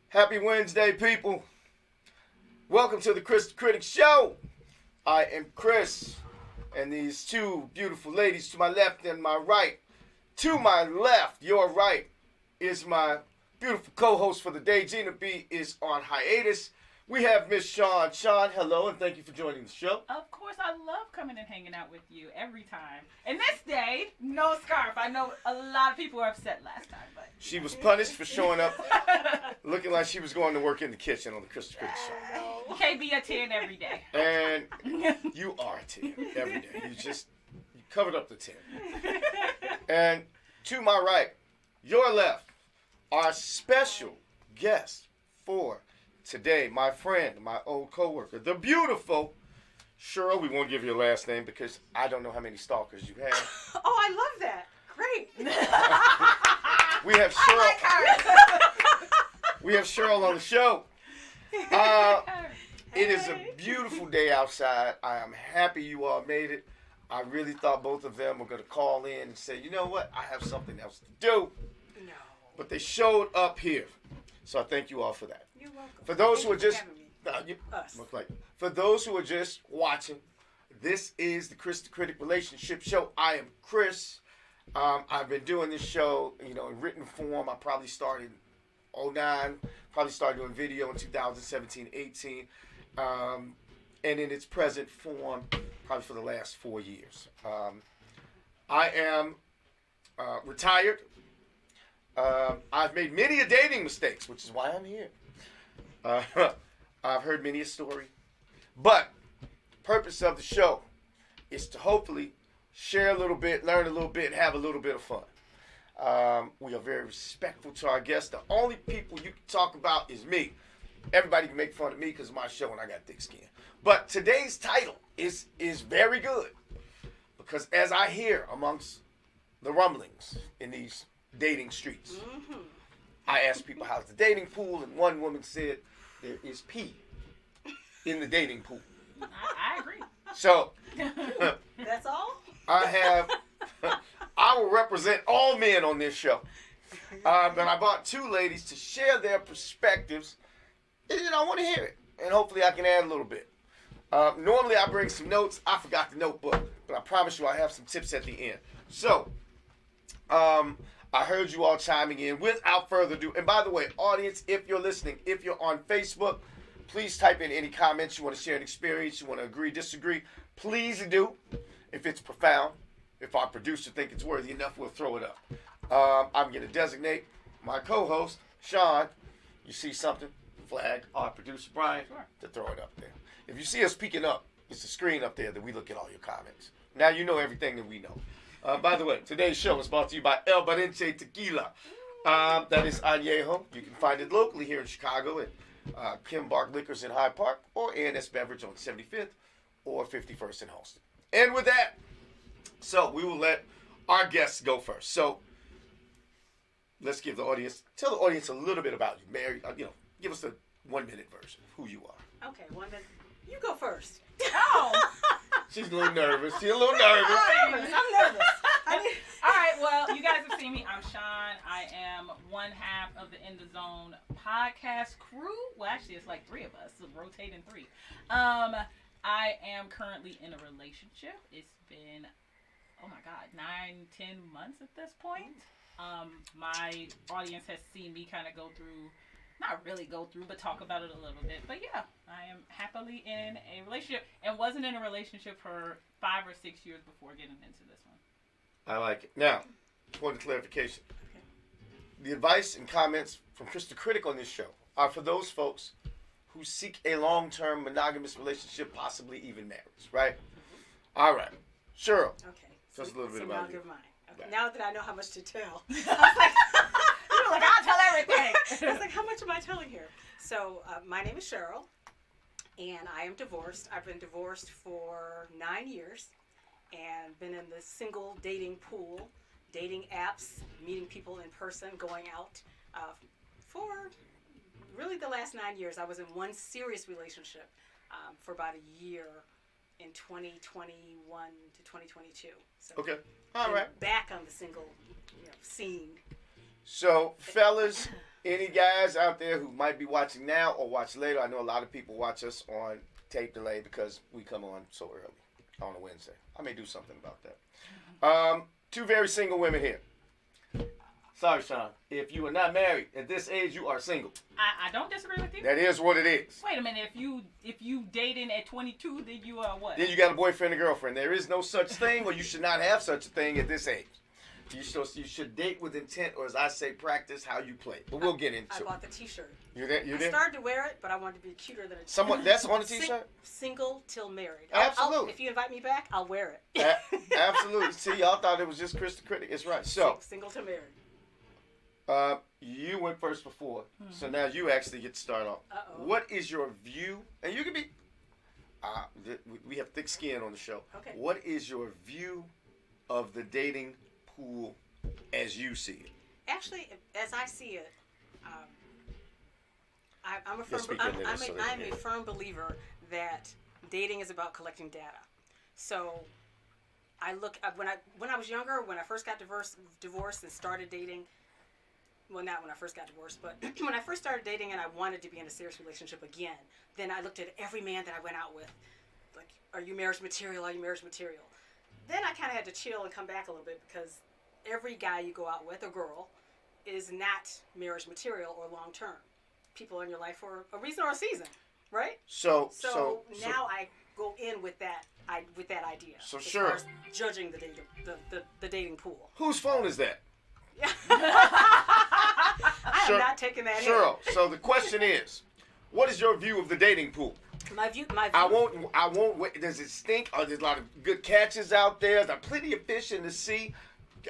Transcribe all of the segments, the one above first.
Happy Wednesday, people. Welcome to the Kris the Critic Show. I am Kris, and these two beautiful ladies to my left and my right. To my left, your right, is my beautiful co-host for the day. Gina B is on hiatus. We have Miss Shon. Shon, hello, and thank you for joining the show. Of course, I love coming and hanging out with you every time. And this day, no scarf. I know a lot of people were upset last time, but she was punished for showing up looking like she was going to work in the kitchen on the Kris the Critic Show. You can't be a 10 every day. And you are a 10 every day. You covered up the 10. And to my right, your left, our special guest for today, my friend, my old co-worker, the beautiful Cheryl. We won't give you a last name because I don't know how many stalkers you have. Oh, I love that. Great. We have Cheryl. I like her. We have Cheryl on the show. It is a beautiful day outside. I am happy you all made it. I really thought both of them were going to call in and say, you know what, I have something else to do. No. But they showed up here. So I thank you all for that. You're welcome. For those who are just Us. for those who are just watching, this is the Kris the Critic Relationship Show. I am Kris. I've been doing this show, in written form. I probably started in 2009, probably started doing video in 2017, 18, and in its present form, probably for the last 4 years. I am retired. I've made many a dating mistakes, which is why I'm here. I've heard many a story. But the purpose of the show is to hopefully share a little bit, learn a little bit, and have a little bit of fun. We are very respectful to our guests. The only people you can talk about is me. Everybody can make fun of me because of my show and I got thick skin. But today's title is very good because as I hear amongst the rumblings in these dating streets, I asked people, how's the dating pool? And one woman said, there is pee in the dating pool. I agree. So, That's all? I will represent all men on this show. And I brought two ladies to share their perspectives. And, I want to hear it. And hopefully I can add a little bit. Normally I bring some notes. I forgot the notebook. But I promise you I have some tips at the end. So, I heard you all chiming in. Without further ado, and by the way, audience, if you're listening, if you're on Facebook, please type in any comments. You want to share an experience, you want to agree, disagree, please do. If it's profound, if our producer think it's worthy enough, we'll throw it up. I'm going to designate my co-host, Shon. You see something, flag our producer, Brian, to throw it up there. If you see us peeking up, it's the screen up there that we look at all your comments. Now you know everything that we know. By the way, today's show is brought to you by El Barenche Tequila. That is Añejo. You can find it locally here in Chicago at Kim Bark Liquors in Hyde Park or A&S Beverage on 75th or 51st in Halston. And with that, so we will let our guests go first. So let's tell the audience a little bit about you. Mary, give us the 1 minute version of who you are. Okay, 1 minute. You go first. Oh. She's a little nervous. I'm nervous. All right, well, you guys have seen me. I'm Shon. I am one half of the In the Zone podcast crew. Well, actually, it's like three of us. It's a rotating three. I am currently in a relationship. It's been, 9-10 months at this point. My audience has seen me kind of go through, not really go through, but talk about it a little bit. But yeah, I am happily in a relationship and wasn't in a relationship for 5 or 6 years before getting into this one. I like it. Now, point of clarification. Okay. The advice and comments from Kris the Critic on this show are for those folks who seek a long-term monogamous relationship, possibly even marriage, right? Mm-hmm. All right. Cheryl. Okay. Just a little bit about now you. give mine. Okay. Right. Now that I know how much to tell. You're like, I'll tell everything. I was like, how much am I telling here? So, my name is Cheryl, and I am divorced. I've been divorced for 9 years and been in the single dating pool, dating apps, meeting people in person, going out for really the last 9 years. I was in one serious relationship for about a year in 2021 to 2022. So okay. All right. Back on the single scene. So, fellas any guys out there who might be watching now or watch later, I know a lot of people watch us on tape delay because we come on so early on a Wednesday. I may do something about that. Two very single women here. Sorry, Shon. If you are not married at this age, you are single. I don't disagree with you. That is what it is. Wait a minute. If you dating at 22, then you are what? Then you got a boyfriend or girlfriend. There is no such thing, or you should not have such a thing at this age. You should date with intent, or as I say, practice how you play. But we'll get into it. I bought the T-shirt. You there? I started to wear it, but I wanted to be cuter than it. Someone that's on the T-shirt. Single till married. Absolutely. If you invite me back, I'll wear it. Absolutely. See, y'all thought it was just Kris the Critic. It's right. So single till married. You went first before, so now you actually get to start off. Uh-oh. What is your view? And you can be. We have thick skin on the show. Okay. What is your view of the dating pool as you see it? Actually, as I see it, I'm a firm believer that dating is about collecting data. So I look when I was younger, when I first got divorced and started dating. Well, not when I first got divorced, but when I first started dating and I wanted to be in a serious relationship again, then I looked at every man that I went out with. Like, are you marriage material? Are you marriage material? Then I kind of had to chill and come back a little bit because every guy you go out with, or girl, is not marriage material or long term. People in your life for a reason or a season, right? So now I go in with that idea. So as sure. far as judging the dating pool. Whose phone is that? I am not taking that Cheryl, so the question is, what is your view of the dating pool? My view. I won't. Does it stink? Are there a lot of good catches out there? Is there plenty of fish in the sea?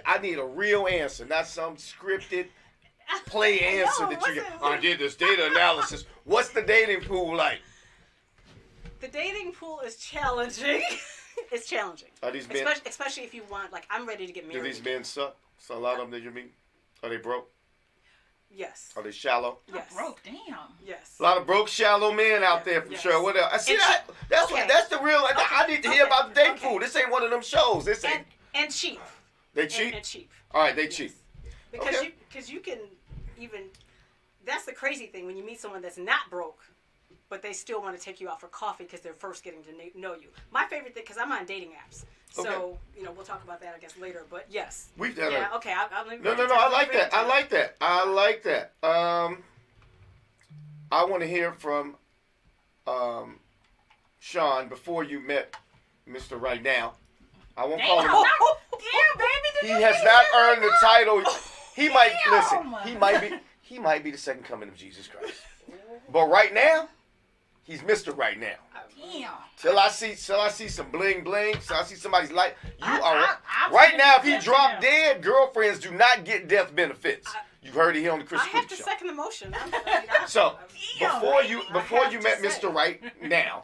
I need a real answer, not some scripted play answer that you get. I did this data analysis. What's the dating pool like? The dating pool is challenging. It's challenging. Are these men? Especially if you want, like, I'm ready to get married. Do these men suck? So a lot of them that you meet, are they broke? Yes. Are they shallow? Yes. Broke, damn. Yes. A lot of broke, shallow men out there for sure. What else? I see that. That's the real. I need to hear about the dating pool. This ain't one of them shows. This ain't. And cheap. They cheap. And cheap. All right, they cheap. Because you can even. That's the crazy thing when you meet someone that's not broke, but they still want to take you out for coffee because they're first getting to know you. My favorite thing, because I'm on dating apps. So, we'll talk about that, I guess, later. But, yes. We've done it. Okay. No, I like that. I like that. I want to hear from Shon before you met Mr. Right Now. I won't call him. Damn, baby, he has not earned the title. He might, listen, he might be the second coming of Jesus Christ. But right now, he's Mr. Right Now. Damn. Till I see some bling bling, till I see somebody's light. Right now, if he dropped dead, girlfriends do not get death benefits. You heard it here on the Kris the Critic Show. I have to second the motion. So before you met Mr. Right Now,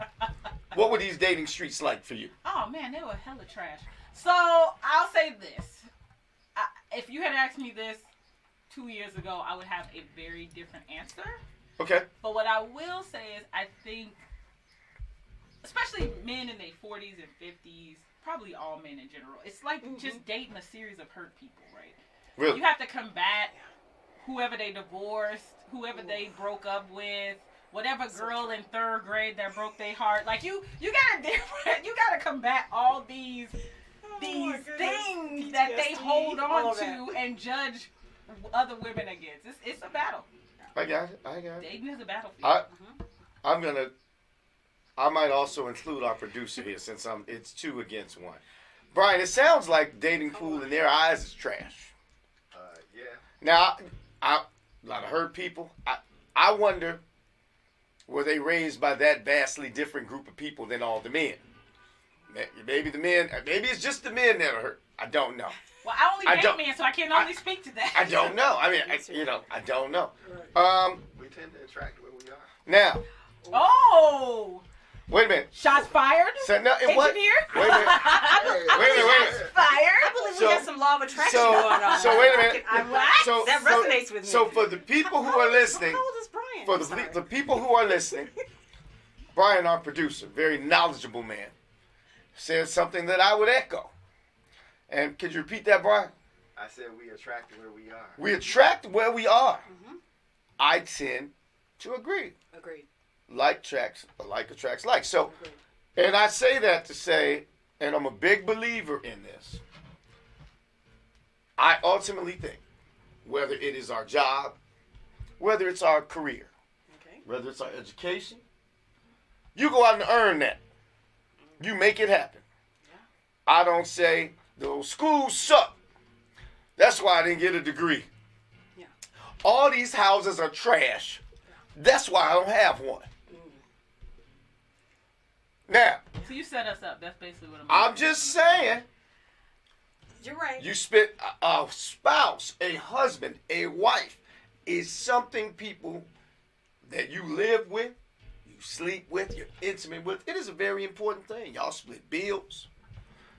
what were these dating streets like for you? Oh man, they were hella trash. So I'll say this: if you had asked me this 2 years ago, I would have a very different answer. Okay. But what I will say is, I think, especially men in their 40s and 50s, probably all men in general, it's like just dating a series of hurt people, right? Really? You have to combat whoever they divorced, whoever they broke up with, whatever girl in third grade that broke their heart. Like you gotta combat all these things that they hold on to and judge other women against. It's a battle. I got it. Dating is a battlefield. I might also include our producer here since it's 2 against 1. Brian, it sounds like dating pool in their eyes is trash. Yeah. Now, a lot of hurt people. I wonder, were they raised by that vastly different group of people than all the men? Maybe it's just the men that are hurt. I don't know. Well, I only date men, so I can only speak to that. I don't know. I mean, I don't know. We tend to attract where we are. Now. Oh. Wait a minute. Shots fired? Engineer? What? Wait a minute. Wait a minute. Fired? I believe we have some law of attraction going on. So wait a minute. That resonates with me. So for the people who are listening, how old is Brian? For the people who are listening, Brian, our producer, very knowledgeable man, said something that I would echo. And could you repeat that, Brian? I said we attract where we are. We attract where we are. I tend to agree. Agreed. Like attracts like. So, Agreed. and I say that to say, and I'm a big believer in this, I ultimately think, whether it is our job, whether it's our career, Okay. whether it's our education, you go out and earn that. You make it happen. Yeah. I don't say, those schools suck. That's why I didn't get a degree. Yeah. All these houses are trash. That's why I don't have one. Now, So you set us up. That's basically what I'm just saying, You're right. you spit a spouse, a husband, a wife is something people that you live with, you sleep with, you're intimate with. It is a very important thing. Y'all split bills.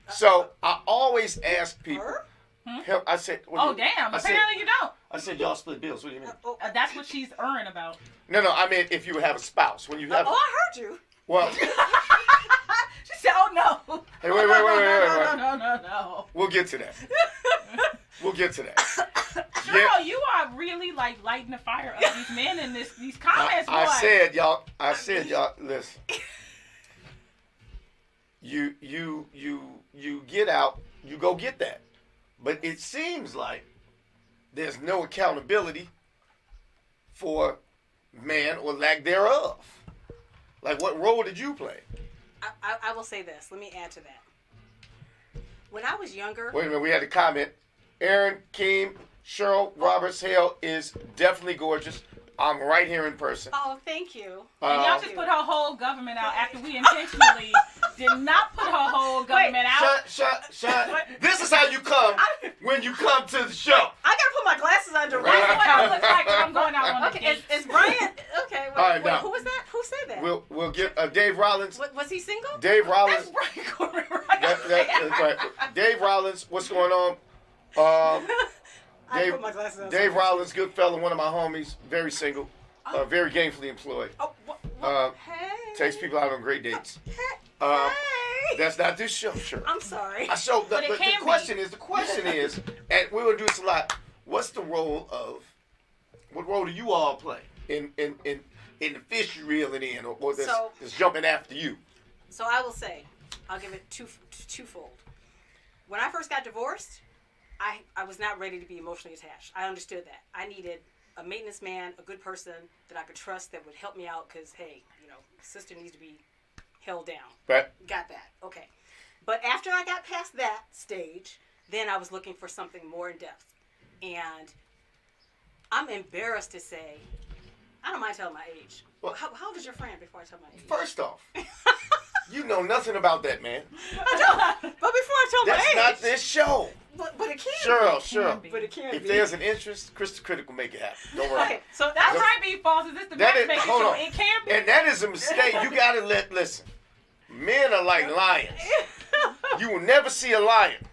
So I always ask people. Her? I said, Oh, damn. Apparently you don't. I said y'all split bills. What do you mean? That's what she's earning about. No, I mean if you have a spouse. When you have, I heard you. well, She said, oh, no. hey, wait. No. We'll get to that. We'll get to that. Girl, you are really like lighting the fire of these men in these comments, boy. I said y'all, listen. You get out, you go get that. But it seems like there's no accountability for man or lack thereof. Like, what role did you play? I will say this. Let me add to that. When I was younger. Wait a minute, we had a comment. Aaron, Keem, Cheryl Roberts Hale is definitely gorgeous. I'm right here in person. Oh, thank you. And y'all just put her whole government out after we intentionally did not put her whole government out. Shut. This is how you come when you come to the show. I gotta put my glasses under. Right. That's what it looks like when I'm going out on the Okay, date. is Brian? Okay, All right, wait, now. who was that? Who said that? We'll get Dave Rollins. Was he single? Dave Rollins. That's Brian Corbin right That's there. right. Dave Rollins, what's going on? I put my glasses on. Dave Rollins, good fella, one of my homies, very single, very gainfully employed. Oh, hey. Takes people out on great dates. Hey. That's not this show, sure. I'm sorry. So But it the can be. question is, and we will do this a lot. What role do you all play in the fish you reeling in, or that's jumping after you? So I will say, I'll give it twofold. When I first got divorced, I was not ready to be emotionally attached. I understood that. I needed a maintenance man, a good person that I could trust that would help me out because, hey, sister needs to be held down. Right. Got that. Okay. But after I got past that stage, then I was looking for something more in depth. And I'm embarrassed to say, I don't mind telling my age. Well, how old is your friend before I tell my age? First off, you know nothing about that, man. I don't. But before I tell That's my age. not this show. But it can Sure. be. But it can If be. there's an interest, Kris the Critic will make it happen. Don't worry. Okay, so That No. might be false. Is this the That is, matchmaking hold show? on. It can be. And that is a mistake. You gotta listen. Men are like lions. You will never see a lion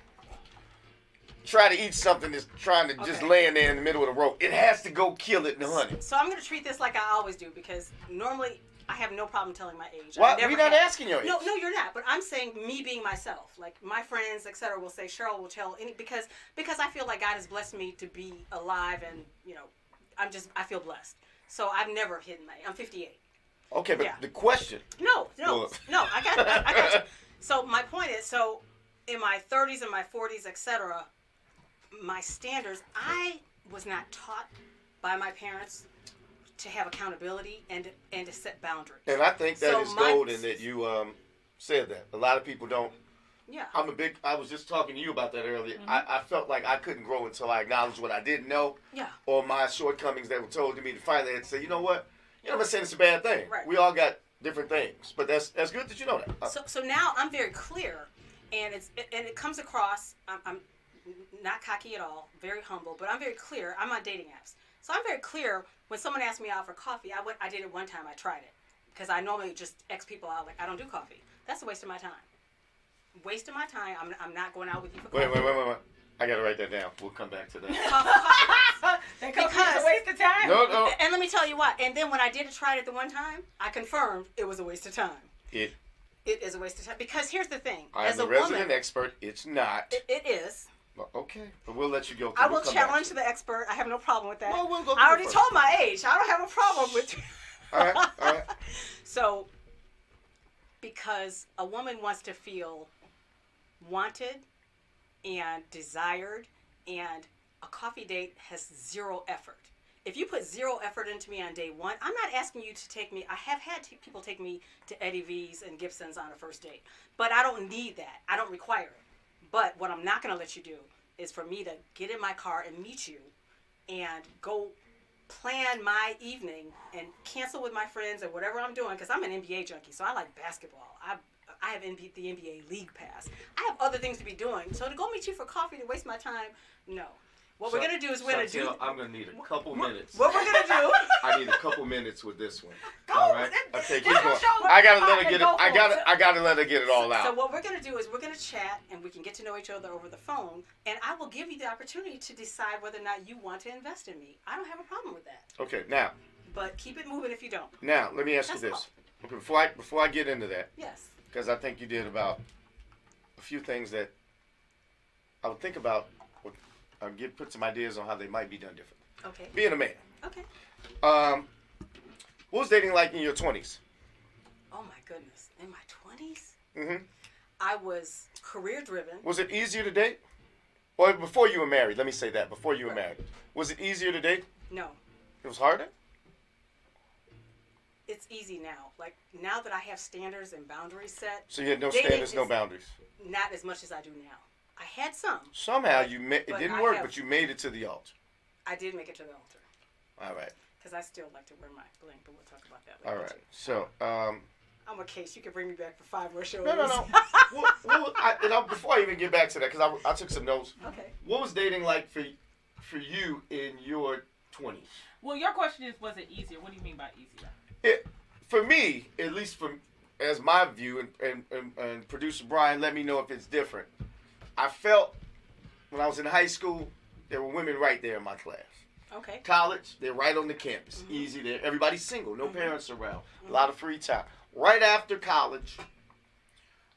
try to eat something that's trying to just land there in the middle of the road. It has to go kill it and hunt it. So I'm going to treat this like I always do because normally I have no problem telling my age. Why? I never We're not have. asking your age. No, you're not. But I'm saying me being myself. Like my friends, etc., will say Cheryl will tell any because I feel like God has blessed me to be alive and I feel blessed. So I've never hidden my. I'm 58. Okay, but Yeah. the question. No. Well- I got you. So my point is, in my 30s and my 40s, etc., my standards, I was not taught by my parents to have accountability and to set boundaries. And I think that So is my- golden that you said that. A lot of people don't. Yeah. I was just talking to you about that earlier. I felt like I couldn't grow until I acknowledged what I didn't know. Yeah. Or my shortcomings that were told to me to finally had to say, you know what? I'm not saying it's a bad thing. Right. We all got different things. But that's good that you know that. So now I'm very clear, and it comes across. I'm not cocky at all, very humble, but I'm very clear. I'm on dating apps, so I'm very clear. When someone asks me out for coffee, I did it one time. I tried it because I normally just X people out. Like I don't do coffee. That's a waste of my time. Wasting my time. I'm not going out with you for coffee. Wait. I gotta write that down. We'll come back to that. That comes with a waste of time. No. And let me tell you what. And then when I did try it the one time, I confirmed it was a waste of time. It is a waste of time because here's the thing. I'm As the a resident woman, expert. It's not. it is. Well, okay, but we'll let you go. I will challenge the expert. I have no problem with that. Well, we'll go I already first. told my age. I don't have a problem with All right. So, because a woman wants to feel wanted and desired, and a coffee date has zero effort. If you put zero effort into me on day one, I'm not asking you to take me. I have had people take me to Eddie V's and Gibson's on a first date, but I don't need that. I don't require it. But what I'm not going to let you do is for me to get in my car and meet you and go plan my evening and cancel with my friends or whatever I'm doing, because I'm an NBA junkie, so I like basketball. I have the NBA League Pass. I have other things to be doing. So to go meet you for coffee to waste my time, no. What we're going to do is we're going to do... I'm going to need a couple minutes. What we're going to do... I need a couple minutes with this one. Go. All right? Okay, keep That's going. what shows- I got to let her Okay, get it. go for it. I got to let her get it all out. So what we're going to do is we're going to chat and we can get to know each other over the phone, and I will give you the opportunity to decide whether or not you want to invest in me. I don't have a problem with that. Okay, now But keep it moving if you don't. let me ask you That's this. Okay, before I get into that, Yes. because I think you did about a few things that I would think about, put some ideas on how they might be done different. Okay. Being a man. Okay. What was dating like in your 20s? Oh my goodness. In my 20s? Mm-hmm. I was career driven. Was it easier to date? Or before you were married, let me say that, before you were Right. married. Was it easier to date? No. It was harder? It's easy now. Like, now that I have standards and boundaries set, So you had no Dating standards, no is- boundaries. not as much as I do now. I had some. Somehow But- it but didn't I work, have- but you made it to the altar. I did make it to the altar. All right. Because I still like to wear my bling, but we'll talk about that All later. right. too. So, I'm a case. You can bring me back for 5 more shows. no. Before I even get back to that, because I took some notes. Okay. What was dating like for you in your 20s? Well, your question is, was it easier? What do you mean by easier? For me, at least as my view, and producer Brian, let me know if it's different. I felt when I was in high school, there were women right there in my class. Okay. College, they're right on the campus. Mm-hmm. Easy there. Everybody's single, no Mhm. parents around. Mm-hmm. A lot of free time. Right after college,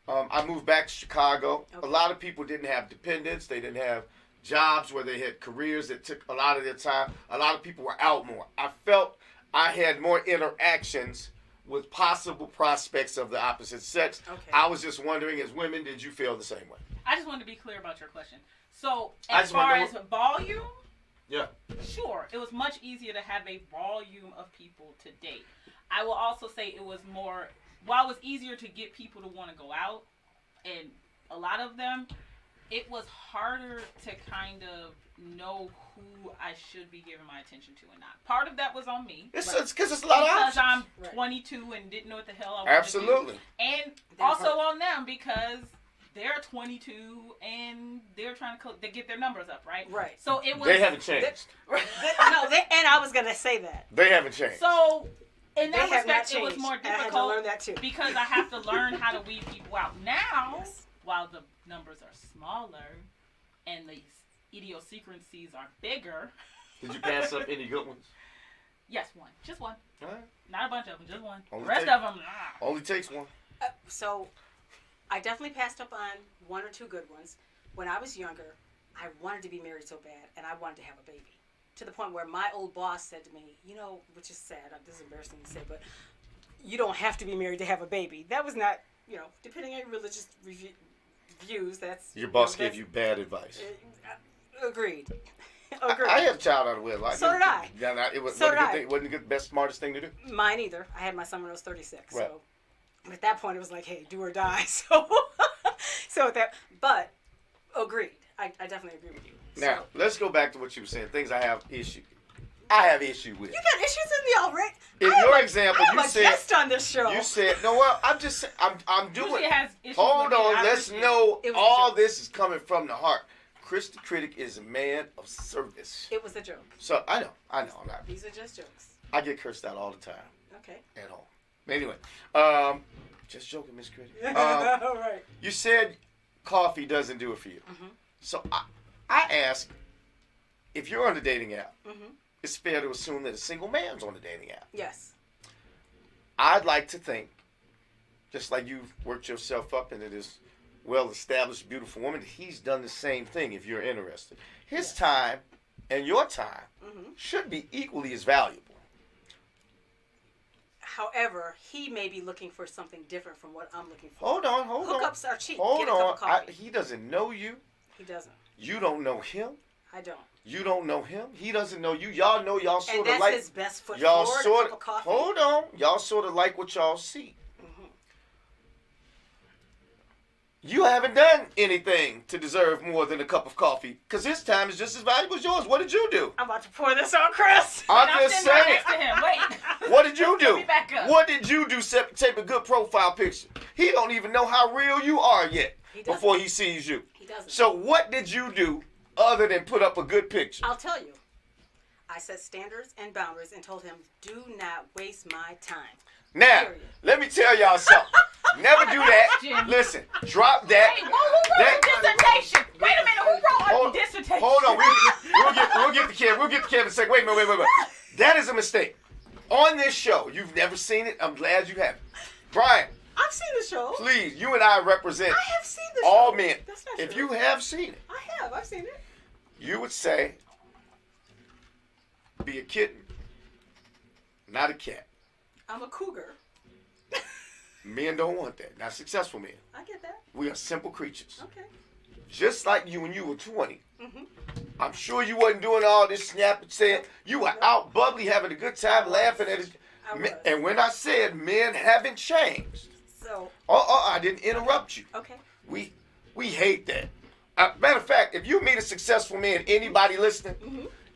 I moved back to Chicago. Okay. A lot of people didn't have dependents. They didn't have jobs where they had careers that took a lot of their time. A lot of people were out more. I felt I had more interactions with possible prospects of the opposite sex. Okay. I was just wondering, as women, did you feel the same way? I just wanted to be clear about your question. So, I as just wanna far know as volume, Yeah. sure, it was much easier to have a volume of people to date. I will also say it was more, while it was easier to get people to want to go out, and a lot of them, it was harder to kind of know who I should be giving my attention to and not. Part of that was on me. It's Right. because it's a lot of Because options. I'm Right. 22 and didn't know what the hell I wanted Absolutely. to do. And That also hurt. on them because they're 22 and they're trying to get their numbers up, right? Right. So it was... They haven't changed. And I was going to say that. They haven't changed. So, in They that have not respect, it was changed. more And I had to difficult learn that too. because I have to learn how to weed people out. Now, Yes. while the numbers are smaller and the idiosyncrasies are bigger, Did you pass up any good ones? yes, one. Just one. All right. Not a bunch of them, just one. Only The rest take- of them, Only takes one. So I definitely passed up on 1 or 2 good ones. When I was younger, I wanted to be married so bad, and I wanted to have a baby. To the point where my old boss said to me, which is sad, this is embarrassing to say, but you don't have to be married to have a baby. That was not, depending on your religious views, that's... Your boss gave you bad advice. Agreed. I had a child out of wedlock. So did I. Yeah, it So did I. It wasn't the best, smartest thing to do. Mine either. I had my son when I was 36. Right. So at that point, it was like, hey, do or die. So but agreed. I definitely agree with you. Now, let's go back to what you were saying. Things I have issue with. You got issues in the already. In your example, I'm you a said guest on this show. you said no. Well, I'm just saying, I'm doing. usually has issues Hold with me, on, I let's appreciate know It was a all joke. this is coming from the heart. Kris the Critic is a man of service. It was a joke. So I know. I'm not. These are just jokes. I get cursed out all the time Okay. at home. Anyway, just joking, Miss Critic. All right. You said coffee doesn't do it for you. Mhm. So I ask, if you're on the dating app, Mhm. it's fair to assume that a single man's on the dating app. Yes. I'd like to think, just like you've worked yourself up into this well-established, beautiful woman, he's done the same thing if you're interested. His time and your time should be equally as valuable. However, he may be looking for something different from what I'm looking for. Hold on. Hookups are cheap. Hold Get a cup on. of coffee. He doesn't know you. He doesn't. You don't know him. I don't. You don't know him. He doesn't know you. Y'all know y'all sort And of that's like. his best foot Y'all forward, sort a cup of coffee. Hold on. Y'all sort of like what y'all see. You haven't done anything to deserve more than a cup of coffee, because his time is just as valuable as yours. What did you do? I'm about to pour this on Chris. I'm just sitting right saying. next to him. Wait. What did you do? Let me back up. What did you do? Take a good profile picture. He don't even know how real you are yet before he sees you. He doesn't. So what did you do other than put up a good picture? I'll tell you. I set standards and boundaries and told him, do not waste my time. Now, Period. let me tell y'all something. Never do that. Jim. Listen, drop that. Wait, who wrote the dissertation? Wait a minute, who wrote a dissertation? Hold on, we'll get the camera. We'll get the camera in a second. Wait a minute. That is a mistake. On this show, you've never seen it. I'm glad you haven't. Brian, I've seen the show. please, you and I represent I have seen the show. all men. That's not If true. you have seen it, I have. I've seen it. you would say, be a kitten, not a cat. I'm a cougar. Men don't want that. Not successful men. I get that. We are simple creatures. Okay. Just like you when you were 20. I'm sure you wasn't doing all this snapping, saying you were out bubbly, having a good time, laughing at it. I was. And when I said men haven't changed, So, I didn't interrupt you. okay. We hate that. Matter of fact, if you meet a successful man, anybody listening,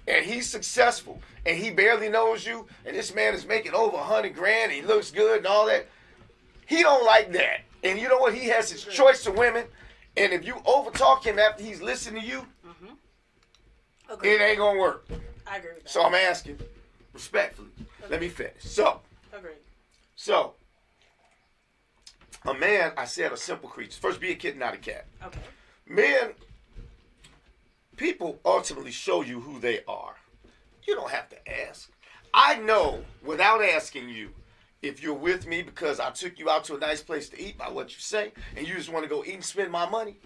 and he's successful, and he barely knows you, and this man is making over $100,000, and he looks good and all that, he don't like that. And you know what? He has his choice of women, and if you overtalk him after he's listening to you, Agreed. it ain't gonna work. I agree with that. So I'm asking, respectfully, let me finish. Agreed. So, a man, I said, a simple creature. First, be a kid, not a cat. Okay. Men, people ultimately show you who they are. You don't have to ask. I know, without asking you, if you're with me because I took you out to a nice place to eat by what you say, and you just want to go eat and spend my money,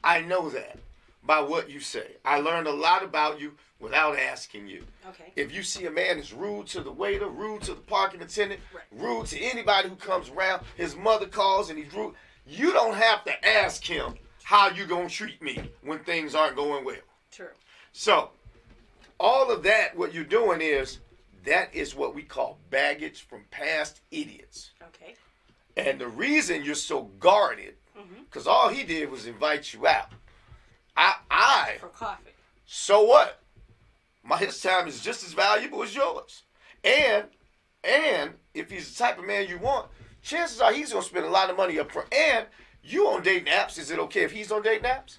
I know that by what you say. I learned a lot about you without asking you. Okay. If you see a man that's rude to the waiter, rude to the parking attendant, Right. rude to anybody who comes around, his mother calls and he's rude, you don't have to ask him how you gonna treat me when things aren't going well. True. So, all of that, what you're doing is, that is what we call baggage from past idiots. Okay. And the reason you're so guarded, because all he did was invite you out. For coffee. So what? His time is just as valuable as yours. And if he's the type of man you want, chances are he's going to spend a lot of money up front. And you on dating apps, is it okay if he's on dating apps?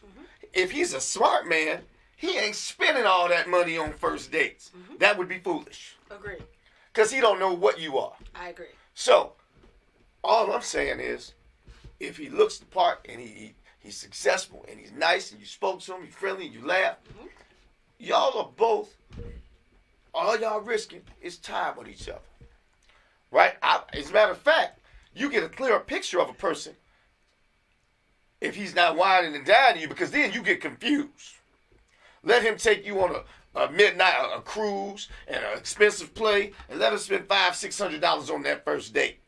If he's a smart man, he ain't spending all that money on first dates. That would be foolish. Agreed. Because he don't know what you are. I agree. So, all I'm saying is, if he looks the part and he's successful and he's nice and you spoke to him, you're friendly and you laugh, y'all are both, all y'all risking is time with each other. Right? As a matter of fact, you get a clearer picture of a person if he's not whining and dining you, because then you get confused. Let him take you on a midnight, a cruise, and an expensive play, and let him spend $500-$600 on that first date.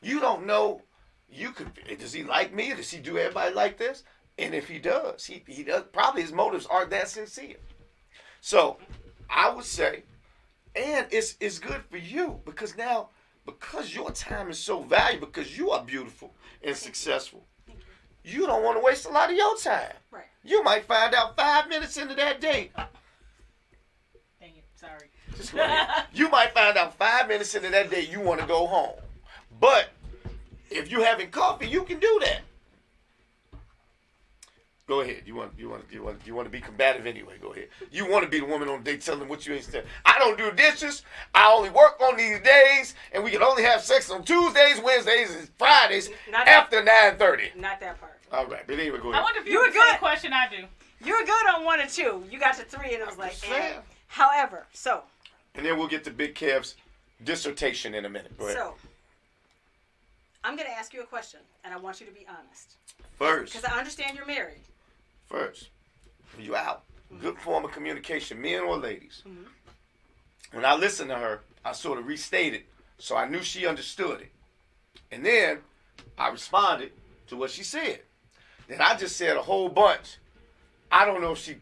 You don't know. Does he like me? Does he do everybody like this? And if he does, he does. Probably his motives aren't that sincere. So, I would say, and it's good for you because your time is so valuable, because you are beautiful and successful. You don't want to waste a lot of your time. Right. You might find out 5 minutes into that date. Dang it, sorry. Just go ahead. You might find out 5 minutes into that date you want to go home. But if you're having coffee, you can do that. Go ahead. You want to be combative anyway. Go ahead. You want to be the woman on the date telling them what you ain't saying. I don't do dishes. I only work on these days, and we can only have sex on Tuesdays, Wednesdays, and Fridays after 9:30. Not that part. All right, but anyway, go I ahead. wonder if You you were would good good. question I do. You were good on 1 or 2. You got to 3, and it was like, just saying. However, so And then we'll get to Big Kev's dissertation in a minute. Go ahead. So, I'm going to ask you a question, and I want you to be honest. First. Because I understand you're married. First. You out. Good form of communication, men or ladies. Mm-hmm. When I listened to her, I sort of restated, so I knew she understood it. And then I responded to what she said. Then I just said a whole bunch. I don't know if she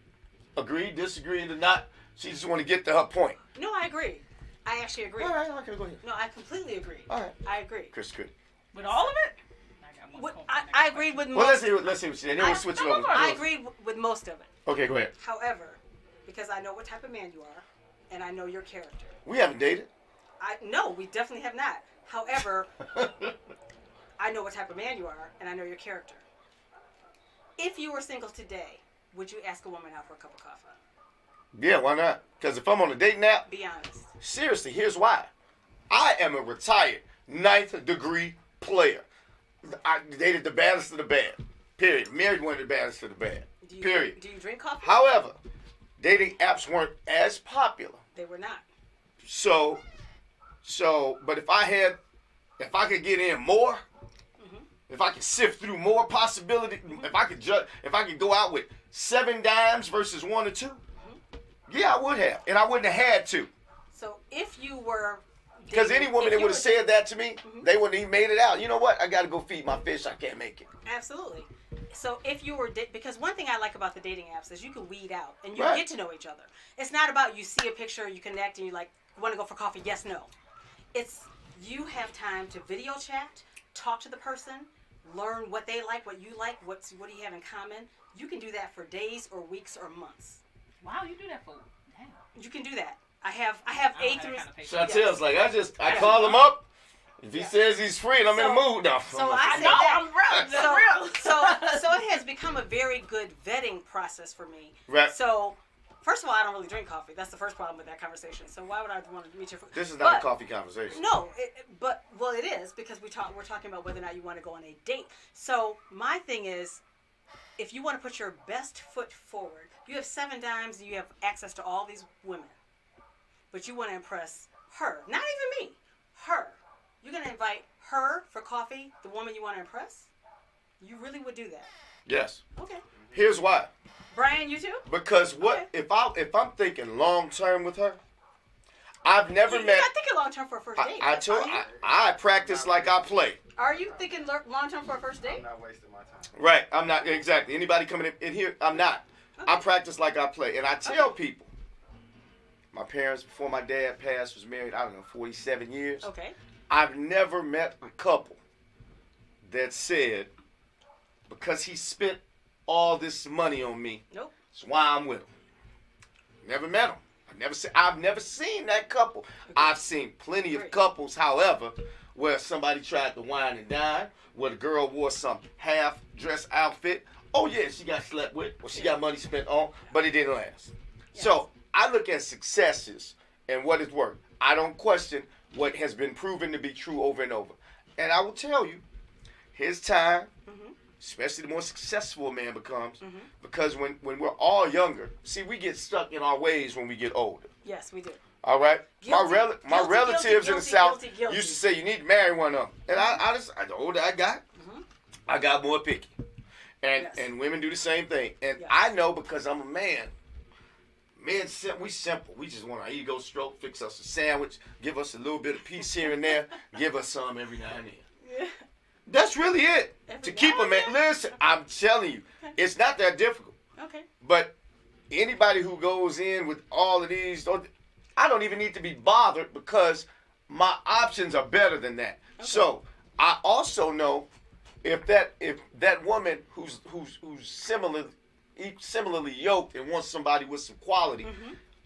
agreed, disagreed, or not. She just want to get to her point. No, I agree. I actually agree. All right, okay, go ahead. No, I completely agree. All right. I agree. Kris the Critic. With all of it? I agreed with most. Well, let's see what she said. Then we'll switch it over. I agreed with most of it. Okay, go ahead. However, because I know what type of man you are, and I know your character. We haven't dated. No, we definitely have not. However, I know what type of man you are, and I know your character. If you were single today, would you ask a woman out for a cup of coffee? Yeah, why not? Because if I'm on a dating app, Be honest. seriously, here's why. I am a retired 9th degree player. I dated the baddest of the bad. Period. Married one of the baddest of the bad. Period. Do you drink coffee? However, dating apps weren't as popular. They were not. So, but if I could get in more, if I could sift through more possibility, if I could go out with 7 dimes versus 1 or 2, yeah, I would have, and I wouldn't have had to. So if you were Because any woman that would have said that to me, they wouldn't even made it out. You know what? I got to go feed my fish. I can't make it. Absolutely. So if you were, because one thing I like about the dating apps is you can weed out and you Right. get to know each other. It's not about you see a picture, you connect, and you like, want to go for coffee? Yes, no. It's you have time to video chat, talk to the person, learn what they like, what you like, what do you have in common. You can do that for days or weeks or months. Wow, you do that for damn. You can do that. I have I A don't have through. that kind of patience. Chantel's like, I call him up. If he says he's free and I'm in the mood now. So I said No, that. I'm real. That's real. So it has become a very good vetting process for me. Right. So, first of all, I don't really drink coffee. That's the first problem with that conversation. So why would I want to meet your? This is not a coffee conversation. No, well, it is because we're talking about whether or not you want to go on a date. So my thing is, if you want to put your best foot forward, you have 7 dimes and you have access to all these women, but you want to impress her, not even me, her. You're going to invite her for coffee, the woman you want to impress? You really would do that? Yes. Okay. Here's why. Brian, you too? Because Okay. if I'm thinking long term with her, I've never You're met. not thinking long term for a first date. I told I practice like I play. Are you thinking long term for a first date? I'm not wasting my time. Right. I'm not exactly. Anybody coming in here, I'm not. Okay. I practice like I play, and I tell people. My parents, before my dad passed, was married, 47 years. Okay. I've never met a couple that said, because he spent all this money on me, Nope. that's why I'm with him. Never met them. I've never seen that couple. I've seen plenty of Great. couples, however, where somebody tried to wine and dine, where the girl wore some half-dress outfit. Oh, yeah, she got slept with, or she got money spent on, but it didn't last. Yes. So I look at successes and what it's worth. I don't question what has been proven to be true over and over. And I will tell you, his time, especially the more successful a man becomes, because when we're all younger, see, we get stuck in our ways when we get older. Yes, we do. All right? Guilty, my guilty, relatives guilty, in the South guilty. used to say, you need to marry one of them. And the older I got, I got more picky. And Yes. and women do the same thing. And Yes. I know because I'm a man. Men, we simple. We just want our ego stroke, fix us a sandwich, give us a little bit of peace here and there, give us some every now and then. Yeah. That's really it. Every To keep now a man. and then? Listen, I'm telling you, it's not that difficult. Okay. But anybody who goes in with all of these, I don't even need to be bothered because my options are better than that. Okay. So I also know if that woman who's similarly yoked and wants somebody with some quality,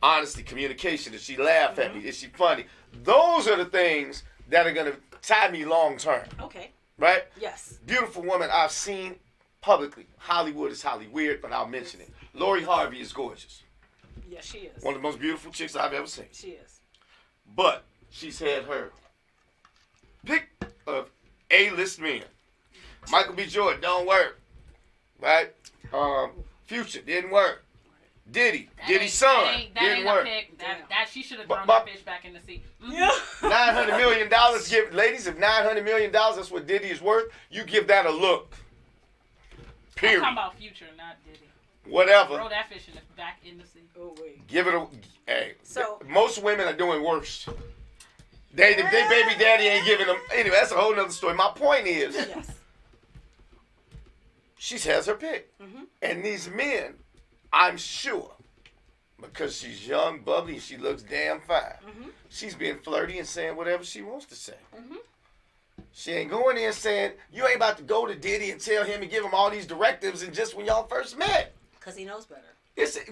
honesty, communication, does she laugh at me? Is she funny? Those are the things that are gonna tie me long term. Okay. Right? Yes. Beautiful woman I've seen publicly. Hollywood is highly weird, but I'll mention it. Lori Harvey is gorgeous. Yes, she is. One of the most beautiful chicks I've ever seen. She is. But she's had her pick of A-list men. Michael B. Jordan don't work. Right? Future didn't work. Diddy's son. That didn't ain't work. a pick. That she should have thrown But- that fish back in the sea. Yeah. $900 million. Ladies, if $900 million, that's what Diddy is worth, you give that a look. I'm Period. talking about Future, not Diddy. Whatever. Throw that fish back in the sea. Oh wait. Give it a. Hey. So- most women are doing worse. They baby daddy ain't giving them. Anyway, that's a whole nother story. My point is, Yes. she has her pick. Mhm. And these men, I'm sure, because she's young, bubbly, and she looks damn fine, Mhm. she's being flirty and saying whatever she wants to say. Mhm. She ain't going in saying, you ain't about to go to Diddy and tell him and give him all these directives and just when y'all first met. Because he knows better.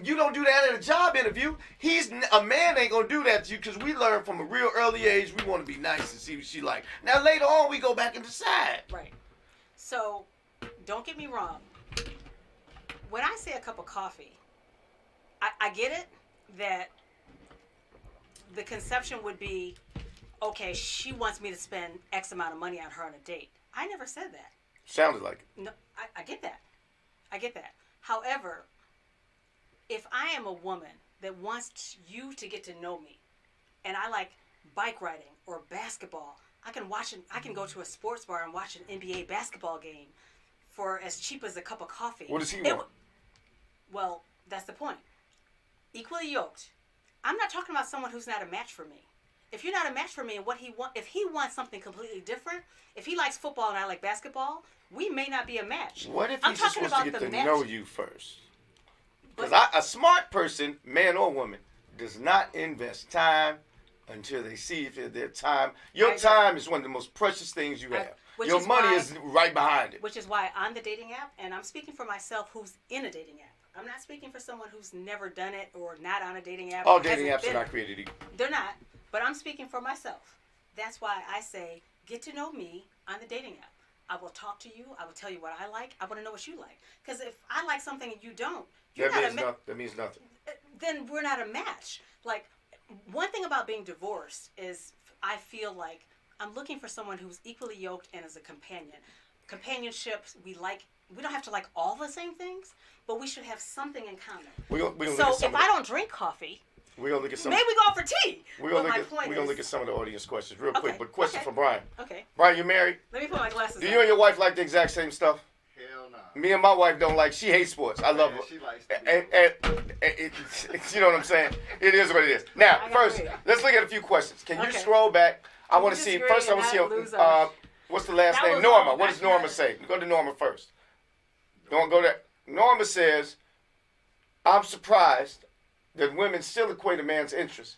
You don't do that in a job interview. A man ain't gonna do that to you because we learn from a real early age we want to be nice and see what she like. Now later on we go back and decide. Right. So, don't get me wrong. When I say a cup of coffee, I get it that the conception would be, okay, she wants me to spend X amount of money on her on a date. I never said that. Sounded like it. No, I get that. I get that. However, if I am a woman that wants you to get to know me, and I like bike riding or basketball, I can go to a sports bar and watch an NBA basketball game for as cheap as a cup of coffee. What does he want? Well, that's the point. Equally yoked. I'm not talking about someone who's not a match for me. If you're not a match for me and if he wants something completely different, if he likes football and I like basketball, we may not be a match. What if I'm he's just talking supposed to about get the to match. know you first? Because But- a smart person, man or woman, does not invest time until they see if their time. Your I- time is one of the most precious things you have. which Your is money why- is right behind it. Which is why on the dating app, and I'm speaking for myself who's in a dating app. I'm not speaking for someone who's never done it or not on a dating app. All or dating hasn't apps are been- not created equal. They're not, but I'm speaking for myself. That's why I say, get to know me on the dating app. I will talk to you. I will tell you what I like. I want to know what you like. Because if I like something and you don't, That means nothing. then we're not a match. Like, one thing about being divorced is I feel like I'm looking for someone who's equally yoked and is a companion. Companionships, we don't have to like all the same things, but we should have something in common. We gonna So look at if I don't drink coffee, we're gonna look at some. maybe we go out for tea. We're But gonna my look point at is, some of the audience questions real Okay, quick. But question okay. for Brian. okay, Brian, you married? let me put my glasses Do on. you and your wife like the exact same stuff? Hell no. Me and my wife don't like. She hates sports. I love her. She likes to be And you know what I'm saying? It is what it is. Now, I got first, three. let's look at a few questions. Can you Okay. scroll back? I want to Just see. agree First, I and want to not see. lose our- What's the last That name? was Norma. long. What does That's Norma good. say? Go to Norma first. Don't go there. Norma says, "I'm surprised that women still equate a man's interest."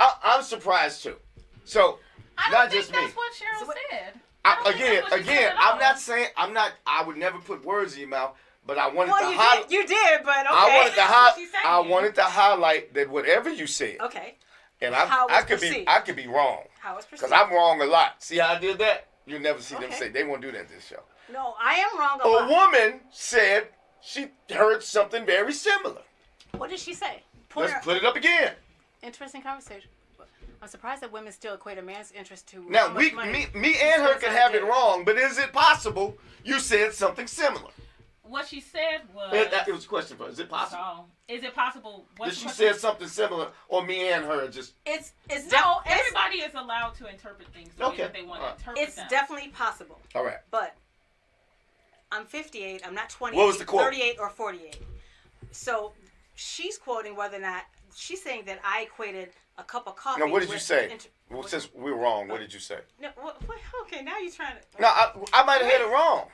I'm surprised too. So, I don't not think just me. that's what Cheryl So what- said. I don't think that's what she said at all. I'm not saying I would never put words in your mouth, but I wanted Well, to you highlight. did, but okay. I wanted to That's what she's saying. I wanted to highlight that whatever you said, Okay, and How I was could be perceived. I could be wrong how it's because perceived. I'm wrong a lot. See how I did that? You'll never see them Okay. say they won't do that this show. No, I am wrong a A lot. woman said she heard something very similar. What did she say? Let's put it up again. Interesting conversation. I'm surprised that women still equate a man's interest to Now how much money me he and her spends could on a have it date. wrong, but is it possible you said something similar? What she said was. It was a question for her. Is it possible? So, is it possible? That What's she the question? said something similar, or me and her just It's No, it's everybody is allowed to interpret things the way Okay. that they want to Alright. interpret it's them. definitely possible. all right. But I'm 58. I'm not 28. What was the quote? 38 or 48. So she's quoting whether or not she's saying that I equated a cup of coffee. Now, what did you with say? Well, since we're wrong, what did you say? No, okay, now you're trying to. No, I might have had it wrong.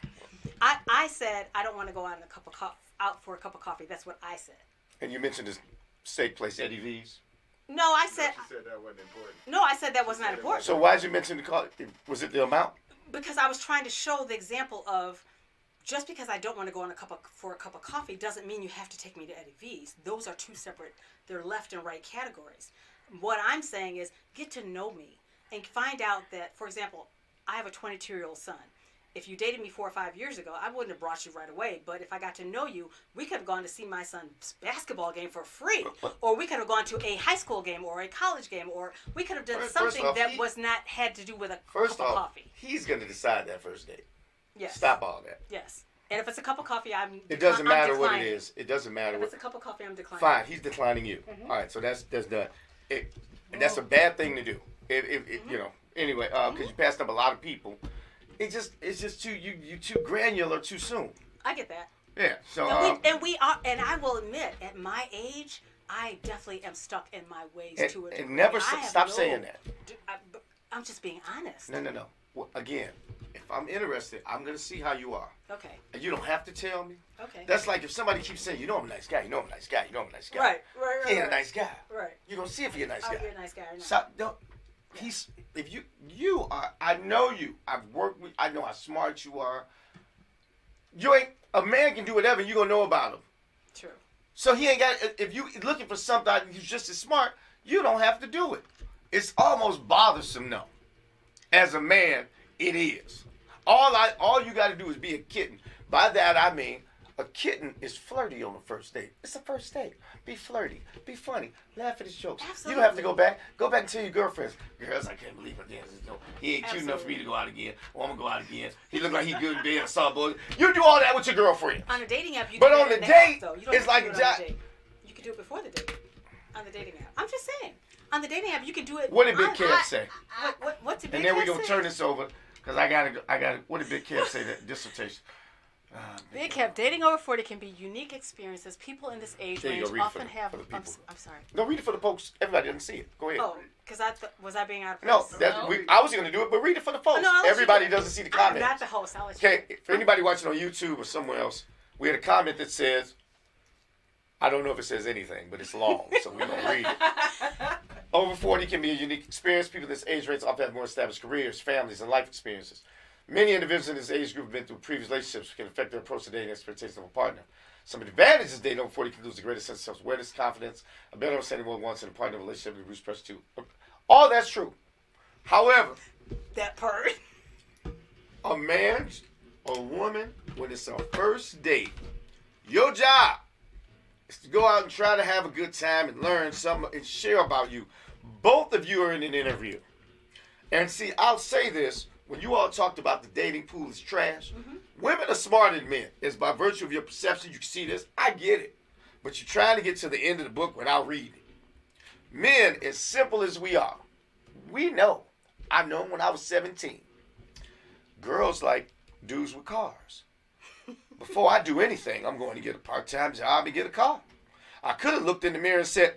I said I don't want to go out for a cup of coffee. That's what I said. And you mentioned this steak place, Eddie V's. No, I said She said that wasn't important. no. I said that was not important. So why did you mention the cost? Was it the amount? Because I was trying to show the example of just because I don't want to go for a cup of coffee doesn't mean you have to take me to Eddie V's. Those are two separate, they're left and right categories. What I'm saying is get to know me and find out that, for example, I have a 22-year-old son. If you dated me 4 or 5 years ago, I wouldn't have brought you right away. But if I got to know you, we could have gone to see my son's basketball game for free. Or we could have gone to a high school game or a college game. Or we could have done First something off, that was not had to do with a First cup of off, coffee. he's going to decide that first date. Yes. Stop all that. Yes. And if it's a cup of coffee, It doesn't matter I'm what it declining. is. It doesn't matter If what. it's a cup of coffee, I'm declining. Fine, he's declining you. Mhm. All right, so that's done. And that's a bad thing to do. You know. Anyway, because you passed up a lot of people. It's just too you too granular too soon. I get that. Yeah. So And I will admit, at my age, I definitely am stuck in my ways to a degree. and never I have stop saying that. I'm just being honest. No. Well, again, if I'm interested, I'm gonna see how you are. Okay. And you don't have to tell me. Okay. That's like if somebody keeps saying, you know I'm a nice guy, you know I'm a nice guy, you know I'm a nice guy. Right. He ain't a nice guy. Right. You're gonna see if you're a nice Oh, guy. you're a nice guy or not. So don't. If you are. I know you. I've worked with. I know how smart you are. You ain't a man can do whatever. You gonna know about him. True. So he ain't got. If you looking for something who's just as smart, you don't have to do it. It's almost bothersome, though. As a man, it is. All you got to do is be a kitten. By that I mean, a kitten is flirty on the first date. It's the first date. Be flirty. Be funny. Laugh at his jokes. Absolutely. You don't have to go back. Go back and tell your girlfriends. Girls, I can't believe it. He ain't cute enough for me to go out again. Well, I'm going to go out again. He look like he good in bed. I saw a boy. You do all that with your girlfriend. On a dating app, you But can on do the it date, app, though. You don't it's have to like do it on the date. You can do it before the date. On the dating app. I'm just saying. On the dating app, you can do it. What did Big Kev say? What did Big And then Kev we're going to say? turn this over. Because I gotta, what did Big Kev say, that dissertation? Big Kev, dating over 40 can be unique experiences. People in this age There you range go, read it often for have. the people. I'm sorry. No, read it for the folks. Everybody doesn't see it. Go ahead. Oh, because was I being out of No, place? I was going to do it, but read it for the folks. No, I'll let you Everybody do it. doesn't see the I'm comments. not the host. I'll let you. Okay, for anybody watching on YouTube or somewhere else, we had a comment that says, I don't know if it says anything, but it's long, so we're going to read it. Over 40 can be a unique experience. People in this age range often have more established careers, families, and life experiences. Many individuals in this age group have been through previous relationships, which can affect their approach to dating and expectations of a partner. Some advantages of dating over 40 can lose a greater sense of self-awareness, confidence, a better understanding of what one wants in a partner relationship, and reduce pressure too. All that's true. However, That part. a man or woman, when it's a first date, your job is to go out and try to have a good time and learn something and share about you. Both of you are in an interview. And see, I'll say this. When you all talked about the dating pool is trash, women are smarter than men. It's by virtue of your perception. You can see this. I get it. But you're trying to get to the end of the book without reading it. Men, as simple as we are, we know. I know when I was 17. Girls like dudes with cars. Before I do anything, I'm going to get a part-time job and get a car. I could have looked in the mirror and said,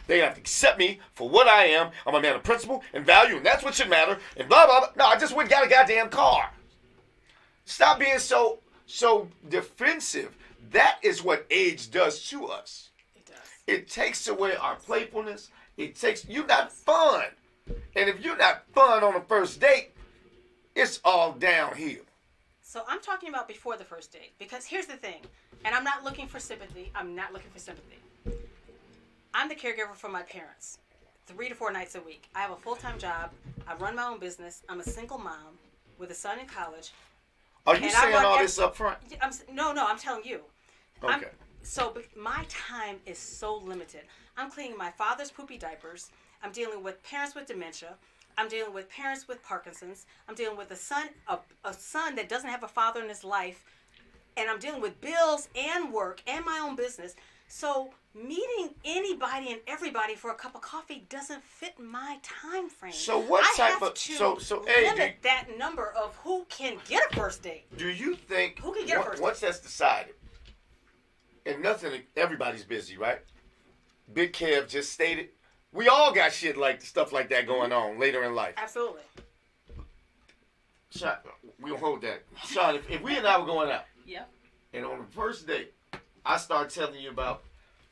they have to accept me for what I am. I'm a man of principle and value, and that's what should matter, and blah, blah, blah. No, I just went and got a goddamn car. Stop being so defensive. That is what age does to us. It does. It takes away our playfulness. You're not fun. And if you're not fun on the first date, it's all downhill. So I'm talking about before the first date, because here's the thing, and I'm not looking for sympathy. I'm the caregiver for my parents, 3 to 4 nights a week. I have a full-time job. I run my own business. I'm a single mom with a son in college. Are you saying all this up front? No, I'm telling you. Okay. My time is so limited. I'm cleaning my father's poopy diapers. I'm dealing with parents with dementia. I'm dealing with parents with Parkinson's. I'm dealing with a son that doesn't have a father in his life. And I'm dealing with bills and work and my own business. So meeting anybody and everybody for a cup of coffee doesn't fit my time frame. So what type of limit that number of who can get a first date? Do you think Who can get a first once that's decided, and everybody's busy, right? Big Kev just stated, we all got stuff like that going on later in life. Absolutely. Shon, we'll hold that. Shon, if we and I were going out, Yep. and on the first date, I start telling you about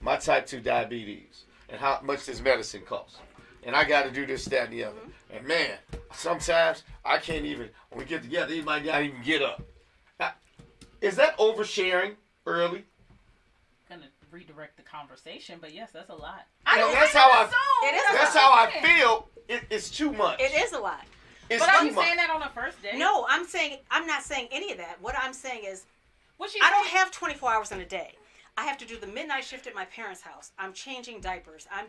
my type 2 diabetes and how much this medicine costs. And I got to do this, that, and the other. Mm-hmm. And man, sometimes I can't even, when we get together, he might not even get up. Now, is that oversharing early? Gonna redirect the conversation, but yes, that's a lot. That's how I feel. It's too much. It is a lot. It's But are too you much. saying that on a first date? No, I'm not saying any of that. What I'm saying is, What she I don't saying? have 24 hours in a day. I have to do the midnight shift at my parents' house. I'm changing diapers. I'm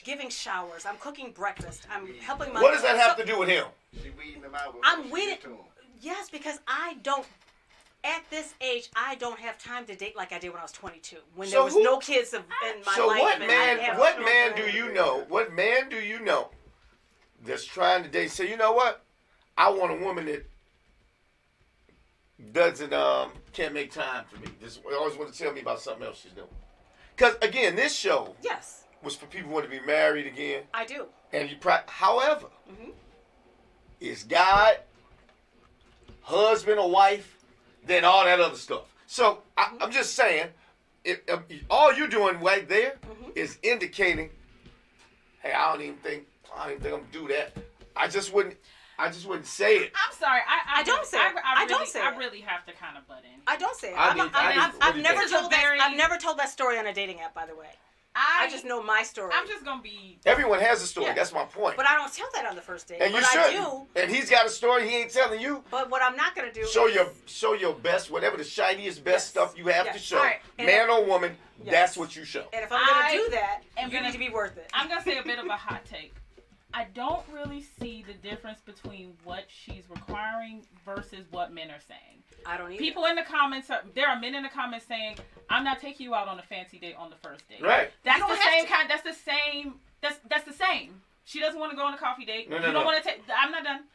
giving showers. I'm cooking breakfast. I'm helping my. What does that have to do with him? She weeding them out. I'm weeding. Yes, because I don't. At this age, I don't have time to date like I did when I was 22, when So there was who- no kids in my So life. what and I man? didn't have What children. man do you know? What man do you know that's trying to date? Say, you know what? I want a woman that doesn't can't make time for me. Just always want to tell me about something else she's doing. Because again, this show Yes, was for people who want to be married again, I do. and you. However, Mhm. it's God, husband or wife, then all that other stuff. So I'm just saying, if all you're doing right there is indicating, hey, I don't even think I'm gonna do that. I just wouldn't say it. I'm sorry. I don't say it. I don't say I it. really have to kind of butt in. I don't say it. What do you think? I've never told that story on a dating app, by the way. I just know my story. I'm just gonna be. Everyone has a story. Yeah. That's my point. But I don't tell that on the first date. And you but I shouldn't. do. And he's got a story he ain't telling you. But what I'm not gonna do Show is your best, whatever the shiniest best Yes. stuff you have Yes. to show. All right. And Man or woman, Yes. that's what you show. And if I'm gonna I do that, am you gonna- need to be worth it. I'm gonna say a bit of a hot take. I don't really see the difference between what she's requiring versus what men are saying. I don't either. People in the comments, there are men in the comments saying, "I'm not taking you out on a fancy date on the first date." Right. That's You the don't have same to. kind. That's the same. That's the same. She doesn't want to go on a coffee date. No, you no. don't want to take. I'm not done.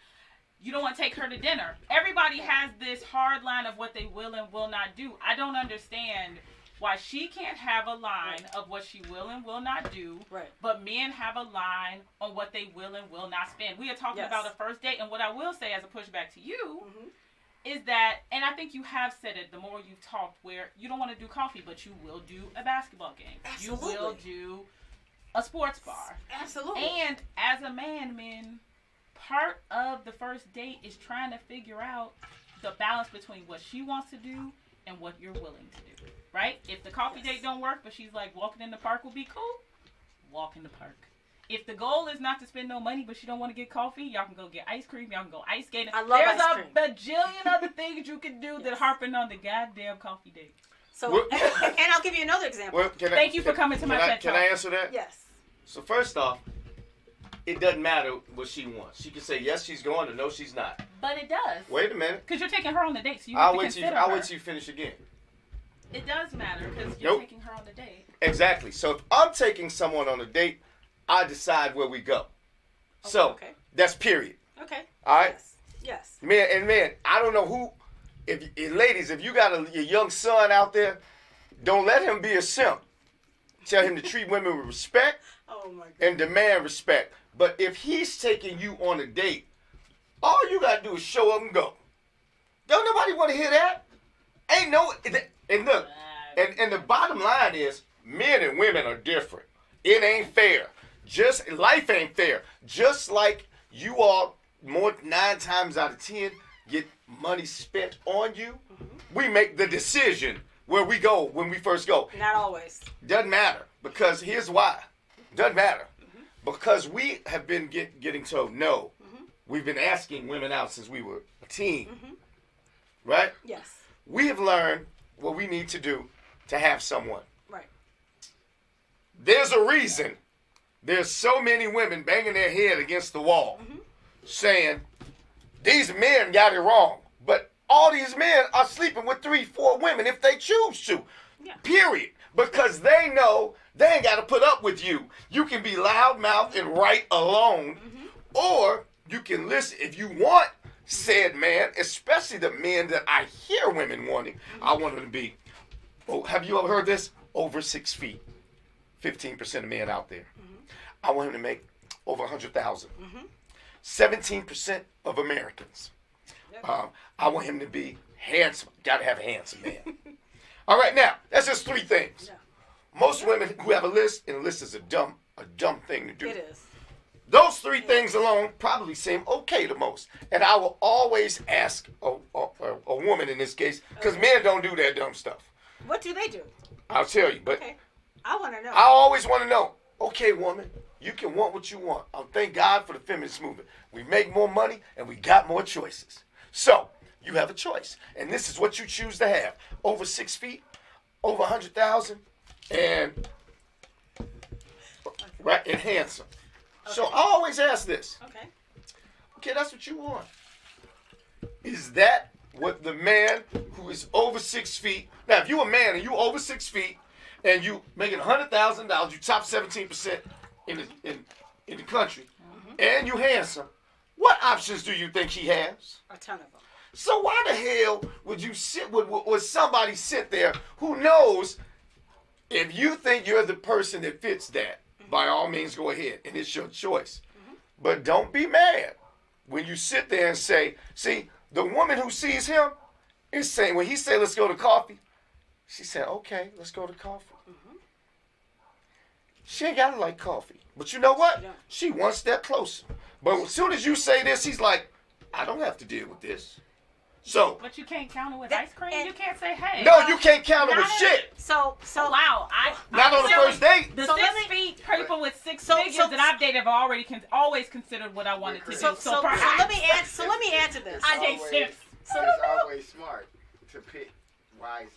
You don't want to take her to dinner. Everybody has this hard line of what they will and will not do. I don't understand why she can't have a line of what she will and will not do, Right. but men have a line on what they will and will not spend. We are talking Yes. about a first date, and what I will say as a pushback to you Mhm. is that, and I think you have said it the more you've talked, where you don't want to do coffee, but you will do a basketball game. Absolutely. You will do a sports bar. Absolutely. And as a man, part of the first date is trying to figure out the balance between what she wants to do and what you're willing to do. Right? If the coffee Yes. date don't work, but she's like, walking in the park will be cool, walk in the park. If the goal is not to spend no money, but you don't want to get coffee, y'all can go get ice cream. Y'all can go ice skating. I love There's ice a cream. bajillion other things you can do that Yes. harping on the goddamn coffee date. So, What- and I'll give you another example. Well, Thank you for coming to my TED Can Talk. I answer that? Yes. So first off, it doesn't matter what she wants. She can say yes, she's going, or no, she's not. But it does. Wait a minute. Because you're taking her on the date, so you have to consider I'll her. wait till you finish again. It does matter because you're Nope. taking her on the date. Exactly. So if I'm taking someone on a date, I decide where we go. So Okay. that's period. Okay. All right. Yes. Man, I don't know who. Ladies, if you got a young son out there, don't let him be a simp. Tell him to treat women with respect Oh my God. and demand respect. But if he's taking you on a date, all you gotta do is show up and go. Don't nobody want to hear that. Ain't no. And look, and the bottom line is, men and women are different. It ain't fair. Just life ain't fair. Just like you all, 9 times out of 10 get money spent on you. We make the decision where we go when we first go. Not always. Doesn't matter, because here's why. Doesn't matter. Because we have been getting told no. We've been asking women out since we were a teen. Right? Yes. We have learned what we need to do to have someone. Right. There's a reason there's so many women banging their head against the wall saying, these men got it wrong. But all these men are sleeping with 3, 4 women if they choose to. Yeah. Period. Because they know they ain't got to put up with you. You can be loudmouth and right alone, or you can listen if you want said man, especially the men that I hear women wanting. I want them to be, have you ever heard this? Over 6 feet. 15% of men out there. I want him to make over 100,000. 17% of Americans. I want him to be handsome. Got to have a handsome man. All right, now that's just 3 things. Yeah. Most women who have a list, and a list is a dumb thing to do. It is. Those 3 things alone probably seem okay to most. And I will always ask a woman in this case, because men don't do that dumb stuff. What do they do? I'll tell you, but Okay. I want to know. I always want to know, okay, woman, you can want what you want. Thank God for the feminist movement. We make more money and we got more choices. So, you have a choice. And this is what you choose to have. Over 6 feet, over 100,000, and right, and handsome. So I always ask this. Okay. Okay, that's what you want. Is that what the man who who is over 6 feet. Now, if you a man and you over 6 feet and you making $100,000, you top 17% in the country, and you handsome, what options do you think he has? A ton of them. So why the hell would you would somebody sit there who knows if you think you're the person that fits that, by all means go ahead, and it's your choice. But don't be mad when you sit there and say, see, the woman who sees him is saying, when he say, let's go to coffee, she said, okay, let's go to coffee. She ain't got to like coffee. But you know what? She one step closer. But as soon as you say this, he's like, I don't have to deal with this. So. But you can't counter with ice cream. You can't say, hey. No, you can't counter with shit. So wow. Not on the first date. The 6 feet people with 6 figures that I've dated have always considered what I wanted to do. So let me add to this. I date ships. So it's always smart to pick wisely.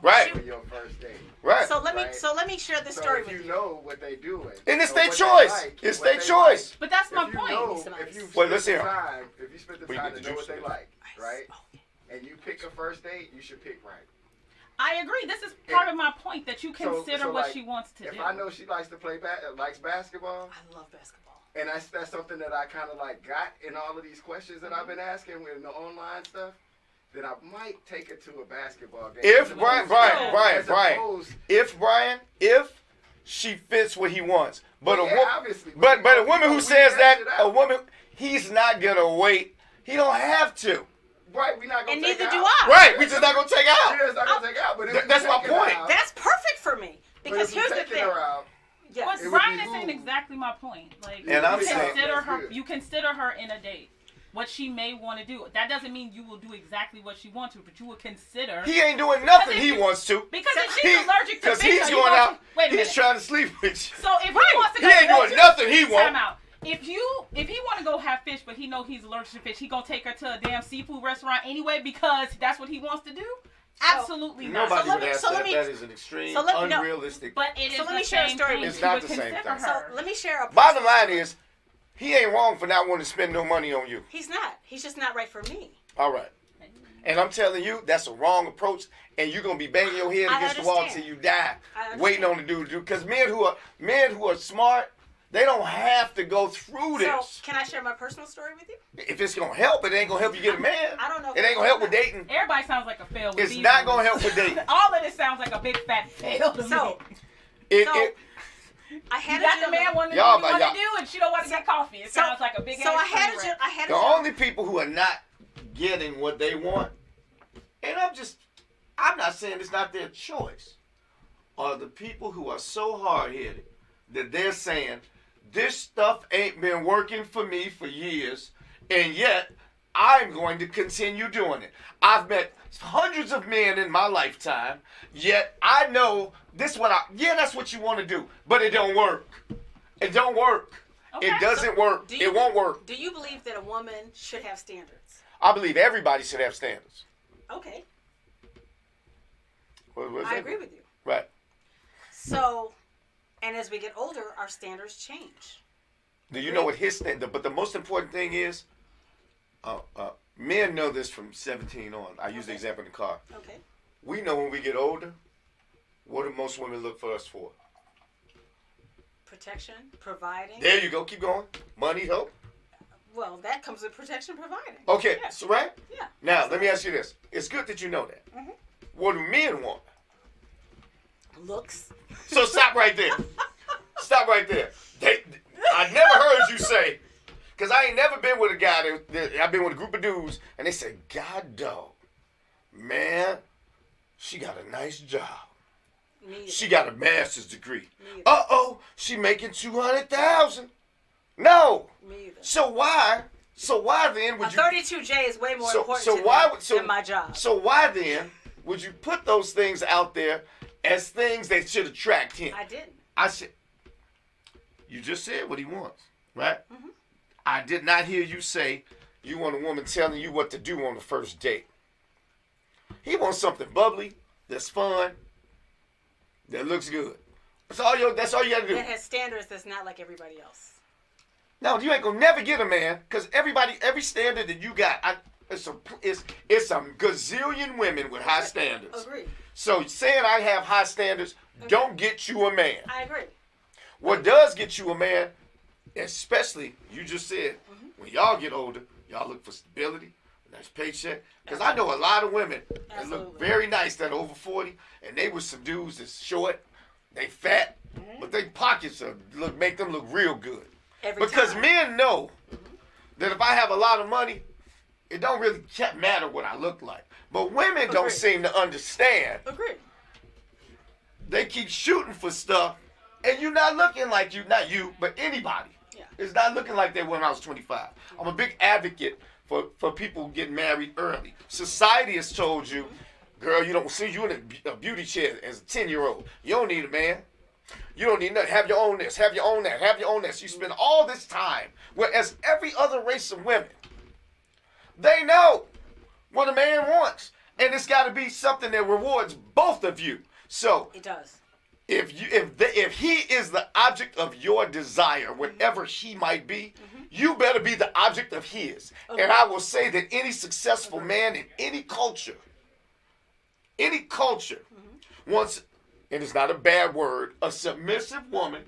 Right. For your first date. Right. So let me share this story with you. You know what they doing. And it's their choice. It's their choice. But that's my point. If you Well, let's hear. If you spend the time to know what they like, right? And you pick a first date, you should pick right. I agree. This is part of my point, that you consider what she wants to do. If I know she likes to play likes basketball, I love basketball. And that's something that I kind of like got in all of these questions that I've been asking in the online stuff. Then I might take her to a basketball game. If Brian, if she fits what he wants, but a woman who says that, a woman, he's not gonna wait. He don't have to. Right, we're not gonna. And take neither out. do I. Right, we just not gonna take out. We're just not gonna take out. But that's my point. That's perfect for me because here's the thing. Yes. But Brian is saying exactly my point. Like, and I'm saying, you consider her in a date. What she may want to do. That doesn't mean you will do exactly what she wants to, but you will consider. He ain't doing nothing he wants to. Because if she's allergic to fish, he's going out. He's trying to sleep with you. So if he wants to go, he ain't doing nothing he wants. If he want to go have fish, but he know he's allergic to fish, he gonna take her to a damn seafood restaurant anyway because that's what he wants to do. Absolutely not. Nobody would ask that. That is an extreme, unrealistic. But it is. So let me share a story with you. It's not the same thing. So let me share a. Bottom line is, he ain't wrong for not wanting to spend no money on you. He's not. He's just not right for me. All right. And I'm telling you, that's a wrong approach, and you're gonna be banging your head against the wall till you die, waiting on the dude to do. Because men who are smart, they don't have to go through this. So can I share my personal story with you? If it's gonna help, it ain't gonna help you get a man. I don't know. It ain't gonna help with dating. Everybody sounds like a fail. With it's not gonna help with dating. All of this sounds like a big fat fail to me. I had the man wanting to do what he want to do, and she don't want to get coffee. It sounds like a big ass. So I had the only people who are not getting what they want, and I'm not saying it's not their choice, are the people who are so hard-headed that they're saying, this stuff ain't been working for me for years, and yet I'm going to continue doing it. I've met hundreds of men in my lifetime, yet I know that's what you want to do, but it don't work. It don't work. Okay. It doesn't work. It won't work. Do you believe that a woman should have standards? I believe everybody should have standards. Okay. I agree with you. Right. So, and as we get older, our standards change. Do you know what his standard? But the most important thing is, men know this from 17 on. I use the example in the car. Okay. We know when we get older, what do most women look for us for? Protection, providing. There you go. Keep going. Money, help. Well, that comes with protection, providing. Okay. Yeah. So right. Yeah. Now let me ask you this. It's good that you know that. Mm-hmm. What do men want? Looks. So stop right there. Stop right there. I never heard you say, because I ain't never been with a guy I've been with a group of dudes, and they say, God dog, man, she got a nice job. She got a master's degree. Uh-oh, she making $200,000. No. Me either. So why then would you... A 32J is way more important than my job. So why then would you put those things out there as things that should attract him? I didn't. I said, you just said what he wants, right? Mm-hmm. I did not hear you say you want a woman telling you what to do on the first date. He wants something bubbly, that's fun, that looks good. That's all you got to do. That has standards that's not like everybody else. No, you ain't gonna never get a man, because every standard that you got, it's a gazillion women with high standards. Agree. So saying I have high standards don't get you a man. I agree. What does get you a man, especially you just said, when y'all get older, y'all look for stability, a nice paycheck. Because I know a lot of women that look very nice that are over 40, and they with some dudes that's short, they fat, but their pockets make them look real good. Because men know that if I have a lot of money, it don't really matter what I look like. But women don't seem to understand. Agree. They keep shooting for stuff, and you're not looking like you, not you, but anybody. Yeah. It's not looking like that when I was 25. I'm a big advocate for people getting married early. Society has told you, girl, you don't see you in a beauty chair as a 10-year-old. You don't need a man. You don't need nothing. Have your own this, have your own that, have your own that. So you spend all this time, whereas every other race of women, they know what a man wants. And it's got to be something that rewards both of you. So it does. If he is the object of your desire, whatever he might be, you better be the object of his. And I will say that any successful man in any culture wants, and it's not a bad word, a submissive woman.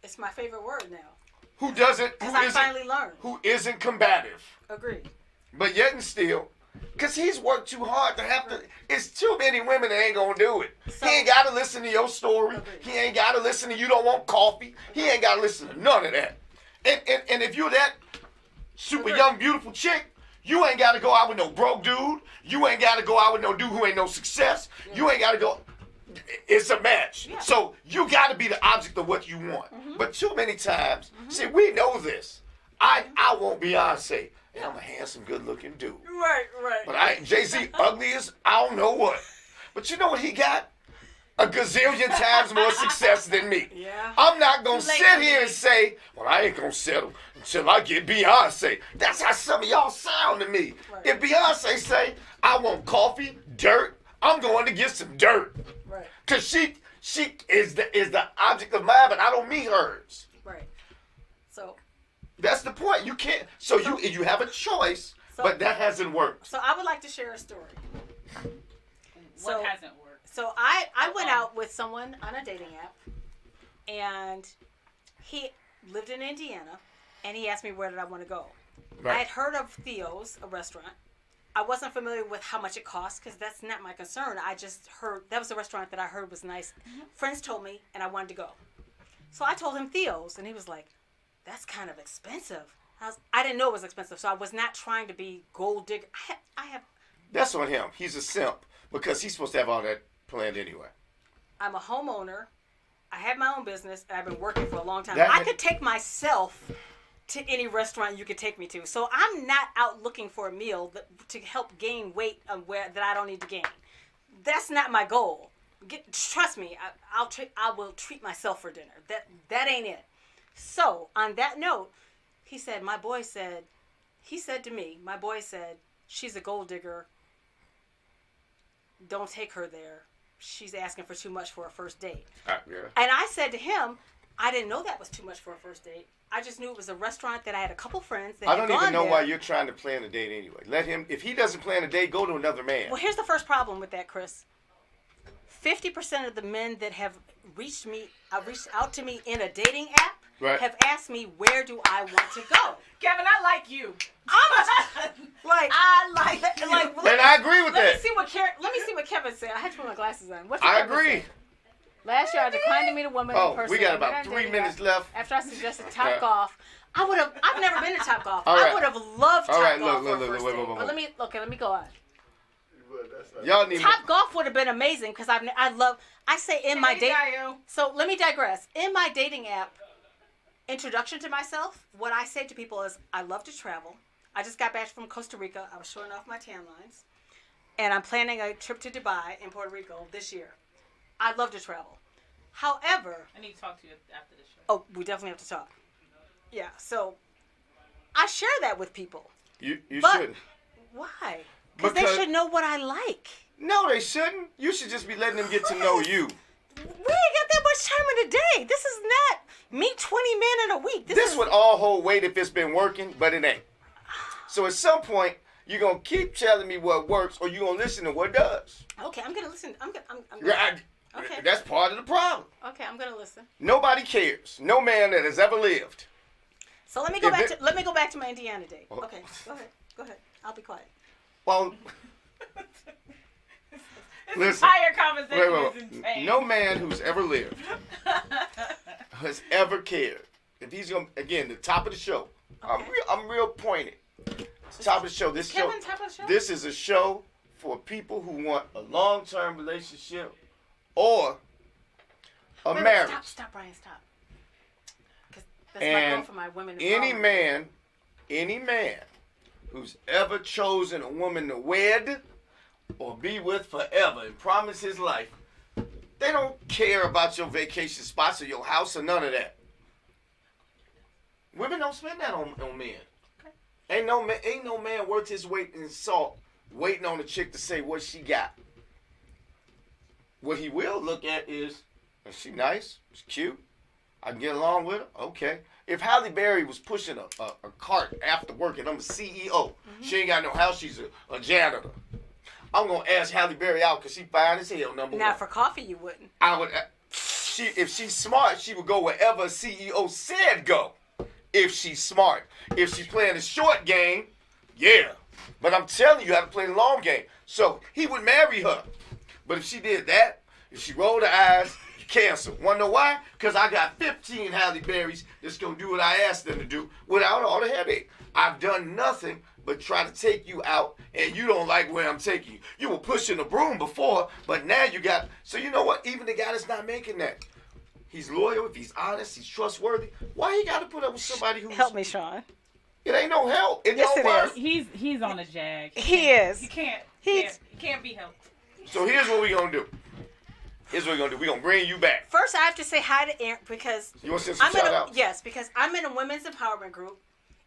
It's my favorite word now. Who doesn't? Because I finally learned. Who isn't combative. Agreed. But yet and still, because he's worked too hard to have to. It's too many women that ain't gonna do it. So, he ain't gotta listen to your story. He ain't gotta listen to you don't want coffee. He ain't gotta listen to none of that. And if you're that super young, beautiful chick, you ain't gotta go out with no broke dude. You ain't gotta go out with no dude who ain't no success. You ain't gotta go. It's a match. Yeah. So you gotta be the object of what you want. But too many times, see, we know this. I want Beyonce. And I'm a handsome, good-looking dude. Right. But Jay-Z ugly as I don't know what. But you know what he got? A gazillion times more success than me. Yeah. I'm not going to sit here and say, well, I ain't going to settle until I get Beyonce. That's how some of y'all sound to me. Right. If Beyonce say, I want coffee, dirt, I'm going to get some dirt. Right. Because she is the object of mine, but I don't meet hers. Right. So... That's the point. You can't. So you have a choice, but that hasn't worked. So I would like to share a story. What hasn't worked? So I went out with someone on a dating app, and he lived in Indiana, and he asked me where did I want to go. Right. I had heard of Theo's, a restaurant. I wasn't familiar with how much it cost because that's not my concern. I just heard that was a restaurant that I heard was nice. Friends told me, and I wanted to go. So I told him Theo's, and he was like, that's kind of expensive. I didn't know it was expensive, so I was not trying to be gold digger. I have. That's on him. He's a simp because he's supposed to have all that planned anyway. I'm a homeowner. I have my own business, and I've been working for a long time. I could take myself to any restaurant you could take me to. So I'm not out looking for a meal to help gain weight that I don't need to gain. That's not my goal. Trust me, I will treat myself for dinner. That ain't it. So, on that note, he said to me, my boy said, she's a gold digger. Don't take her there. She's asking for too much for a first date. Yeah. And I said to him, I didn't know that was too much for a first date. I just knew it was a restaurant that I had a couple friends that I don't even know why you're trying to plan a date anyway. Let him, if he doesn't plan a date, go to another man. Well, here's the first problem with that, Kris. 50% of the men that have reached out to me in a dating app, have asked me where do I want to go. Kevin, I like you. I like you. And I agree with that. Let me see what Kevin said. I had to put my glasses on. I agree. Say? Last year I declined to meet a woman in person. We got about 3 minutes left. After I suggested Top Golf, I've never been to Top Golf. I would have loved Top Golf for a first date. But let me go on. Top Golf would have been amazing because I say in my date. So let me digress. In my dating app introduction to myself, what I say to people is I love to travel. I just got back from Costa Rica. I was showing off my tan lines. And I'm planning a trip to Dubai in Puerto Rico this year. I love to travel. However, I need to talk to you after this show. Oh, we definitely have to talk. Yeah, so I share that with people. You shouldn't. Why? Because they should know what I like. No, they shouldn't. You should just be letting them get to know you. We ain't got that much time in the day. This is not meet 20 men in a week. This would all hold weight if it's been working, but it ain't. So at some point, You're gonna keep telling me what works, or you're gonna listen to what does. Okay, I'm gonna listen. I'm Okay. That's part of the problem. Okay, I'm gonna listen. Nobody cares. No man that has ever lived. So let me go back to my Indiana date. Oh. Okay, go ahead. I'll be quiet. Well, This listen. entire conversation Wait. is insane. No man who's ever lived has ever cared. If he's gonna, again, the top of the show. Okay. I'm real pointed. Top of the show. This Kevin, show. top of the show? This is a show for people who want a long-term relationship or a Wait, marriage. Stop, Brian, stop. Because that's my goal for my women. Any man who's ever chosen a woman to wed or be with forever and promise his life, they don't care about your vacation spots or your house or none of that. Women don't spend that on men. Okay. Ain't no man worth his weight in salt waiting on a chick to say what she got. What he will look at is she nice? She's cute? I can get along with her? Okay. If Halle Berry was pushing a cart after work and I'm a CEO, she ain't got no house, she's a janitor. I'm going to ask Halle Berry out because she fine as hell, number one. Now, for coffee, you wouldn't. I would. If she's smart, she would go wherever a CEO said go. If she's smart. If she's playing the short game, yeah. But I'm telling you how to play the long game. So he would marry her. But if she did that, if she rolled her eyes, cancel. Wanna know why? Because I got 15 Halle Berrys that's going to do what I asked them to do without all the headache. I've done nothing but try to take you out, and you don't like where I'm taking you. You were pushing a broom before, but now you got... So you know what? Even the guy that's not making that, he's loyal, if he's honest, he's trustworthy. Why he got to put up with somebody who's... Help me, Shon. It ain't no help. It Yes, don't it work. is. He's on a jag. He is. He can't be helped. So here's what we going to do. Here's what we're going to do. We're going to bring you back. First, I have to say hi to Aaron because... You want to send some shout-outs? Yes, because I'm in a women's empowerment group.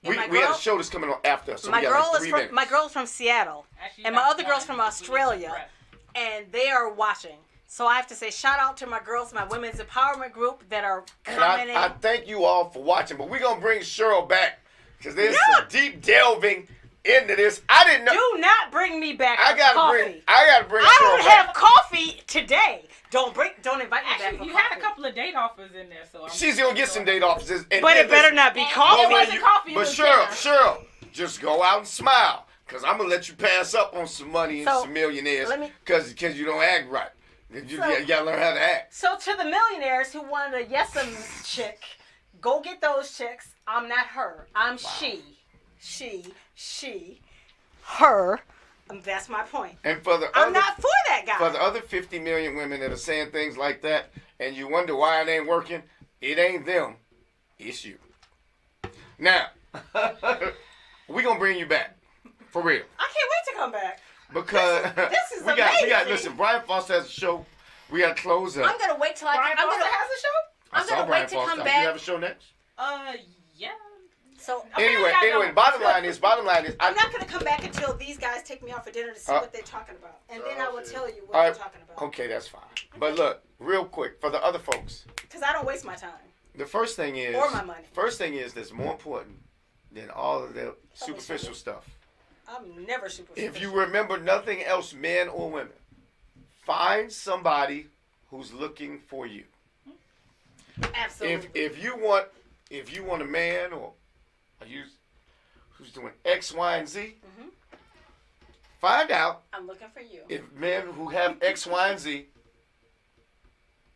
We have a show that's coming on after us. So my we got girl like is 3 from minutes. my girl's from Seattle, Actually, and my that's other girl's one from who's Australia, suppressed. and they are watching. So I have to say shout out to my girls, my women's empowerment group that are And commenting. I thank you all for watching, but we're going to bring Cheryl back because there's some deep delving into this. I didn't know. Do not bring me back. I got to bring I Cheryl don't back. have coffee today. Don't invite me back Actually, for you coffee. had a couple of date offers in there, so She's going to get some date offers. But it better not be coffee. It wasn't coffee. But it was Cheryl, just go out and smile because I'm going to let you pass up on some money and So, some millionaires let me- because you don't act right. You got to learn how to act. So to the millionaires who want a yes'em chick, go get those chicks. I'm not her. I'm she, her. That's my point. And for the I'm not for that guy. For the other 50 million women that are saying things like that, and you wonder why it ain't working, it ain't them, it's you. Now, we gonna bring you back, for real. I can't wait to come back. Because This is we got amazing. listen. Brian Foster has a show. We got to close up. I'm gonna wait till Brian I'm Foster gonna has a show? I'm gonna wait to come Do you back. have a show next? Yeah. So Okay, Anyway, I know. bottom line is, I'm not gonna come back until these guys take me out for dinner to see what they're talking about, and then I will tell you what they're talking about. Okay, that's fine. But look, real quick, for the other folks, Because I don't waste my time the first thing is, or my money. first thing is that's more important than all of the superficial stuff. I'm never superficial. If you remember nothing else, men or women, find somebody who's looking for you. Absolutely. If you want a man or who's doing X, Y, and Z, find out I'm looking for you. if men who have X, Y, and Z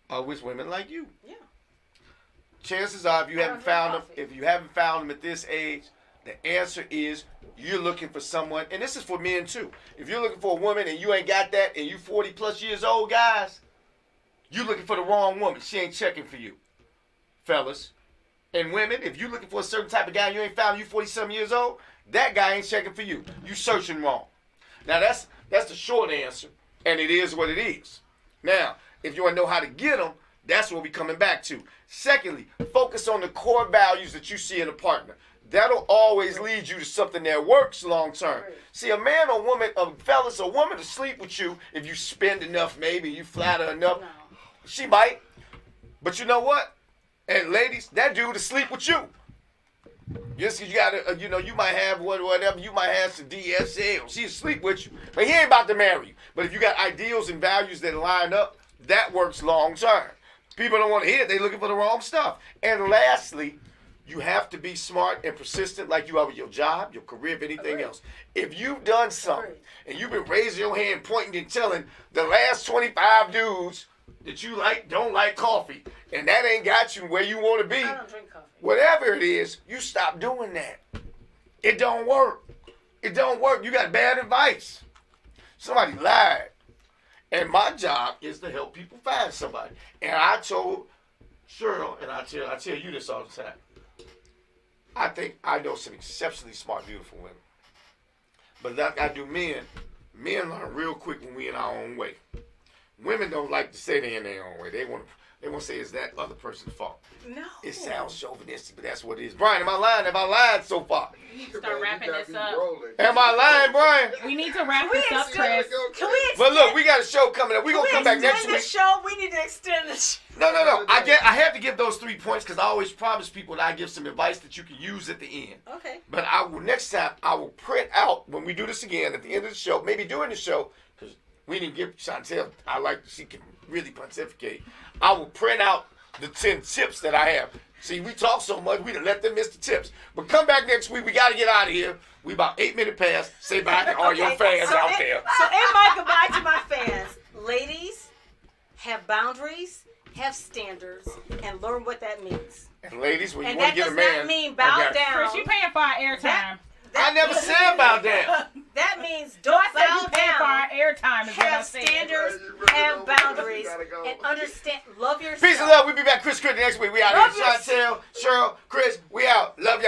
are with women like you. Yeah. Chances are, if you I haven't don't found drink them, if you haven't found them at this age, the answer is you're looking for someone, and this is for men too. If you're looking for a woman and you ain't got that, and you 40 plus years old, guys, you're looking for the wrong woman. She ain't checking for you, fellas. And women, if you're looking for a certain type of guy and you ain't found, you 47 years old, that guy ain't checking for you. You searching wrong. Now that's the short answer, and it is what it is. Now, if you want to know how to get them, that's what we're coming back to. Secondly, focus on the core values that you see in a partner. That'll always lead you to something that works long term. See, a man or woman, fellas, a woman to sleep with you if you spend enough, maybe you flatter enough. No. She might. But you know what? And ladies, that dude to sleep with you. Just 'cause you got you might have whatever, you might have some DSL. She'll sleep with you, but he ain't about to marry you. But if you got ideals and values that line up, that works long term. People don't want to hear it. They're looking for the wrong stuff. And lastly, you have to be smart and persistent like you are with your job, your career, if anything else. If you've done something and you've been raising your hand, pointing and telling the last 25 dudes that you don't like coffee, and that ain't got you where you want to be, I don't drink coffee. whatever it is, you stop doing that. It don't work. It don't work. You got bad advice. Somebody lied. And my job is to help people find somebody. And I told Cheryl, and I tell you this all the time, I think I know some exceptionally smart, beautiful women. But like I do men learn real quick when we in our own way. Women don't like to say they're in their own way. They want to say it's that other person's fault. No. It sounds chauvinistic, but that's what it is. Brian, am I lying? Have I lied so far? We need to start wrapping this up. Am I lying, Brian? We need to wrap this up, Chris. Can we extend? But look, we got a show coming up. We're going to come back next week. Show? We need to extend the show. No. I have to give those 3 points because I always promise people that I give some advice that you can use at the end. Okay. But next time, I will print out, when we do this again at the end of the show, maybe during the show, because we didn't give Chantel, she can really pontificate. I will print out the 10 tips that I have. See, we talk so much, we done let them miss the tips. But come back next week. We got to get out of here. We about 8 minutes past. Say bye to all your fans out there. So, in my goodbye to my fans, ladies, have boundaries, have standards, and learn what that means. And ladies, when And you want that to get does a man, not mean bow down. Chris, you paying for our airtime. I never said about that. That means So don't I said you bow paying for our down. airtime is what I Have said. standards, You really have know where boundaries, you gotta go. and understand. Love yourself. Peace and love. We'll be back. Kris the Critic next week. We out Love here. Chantel, Cheryl, Chris, we out. Love y'all.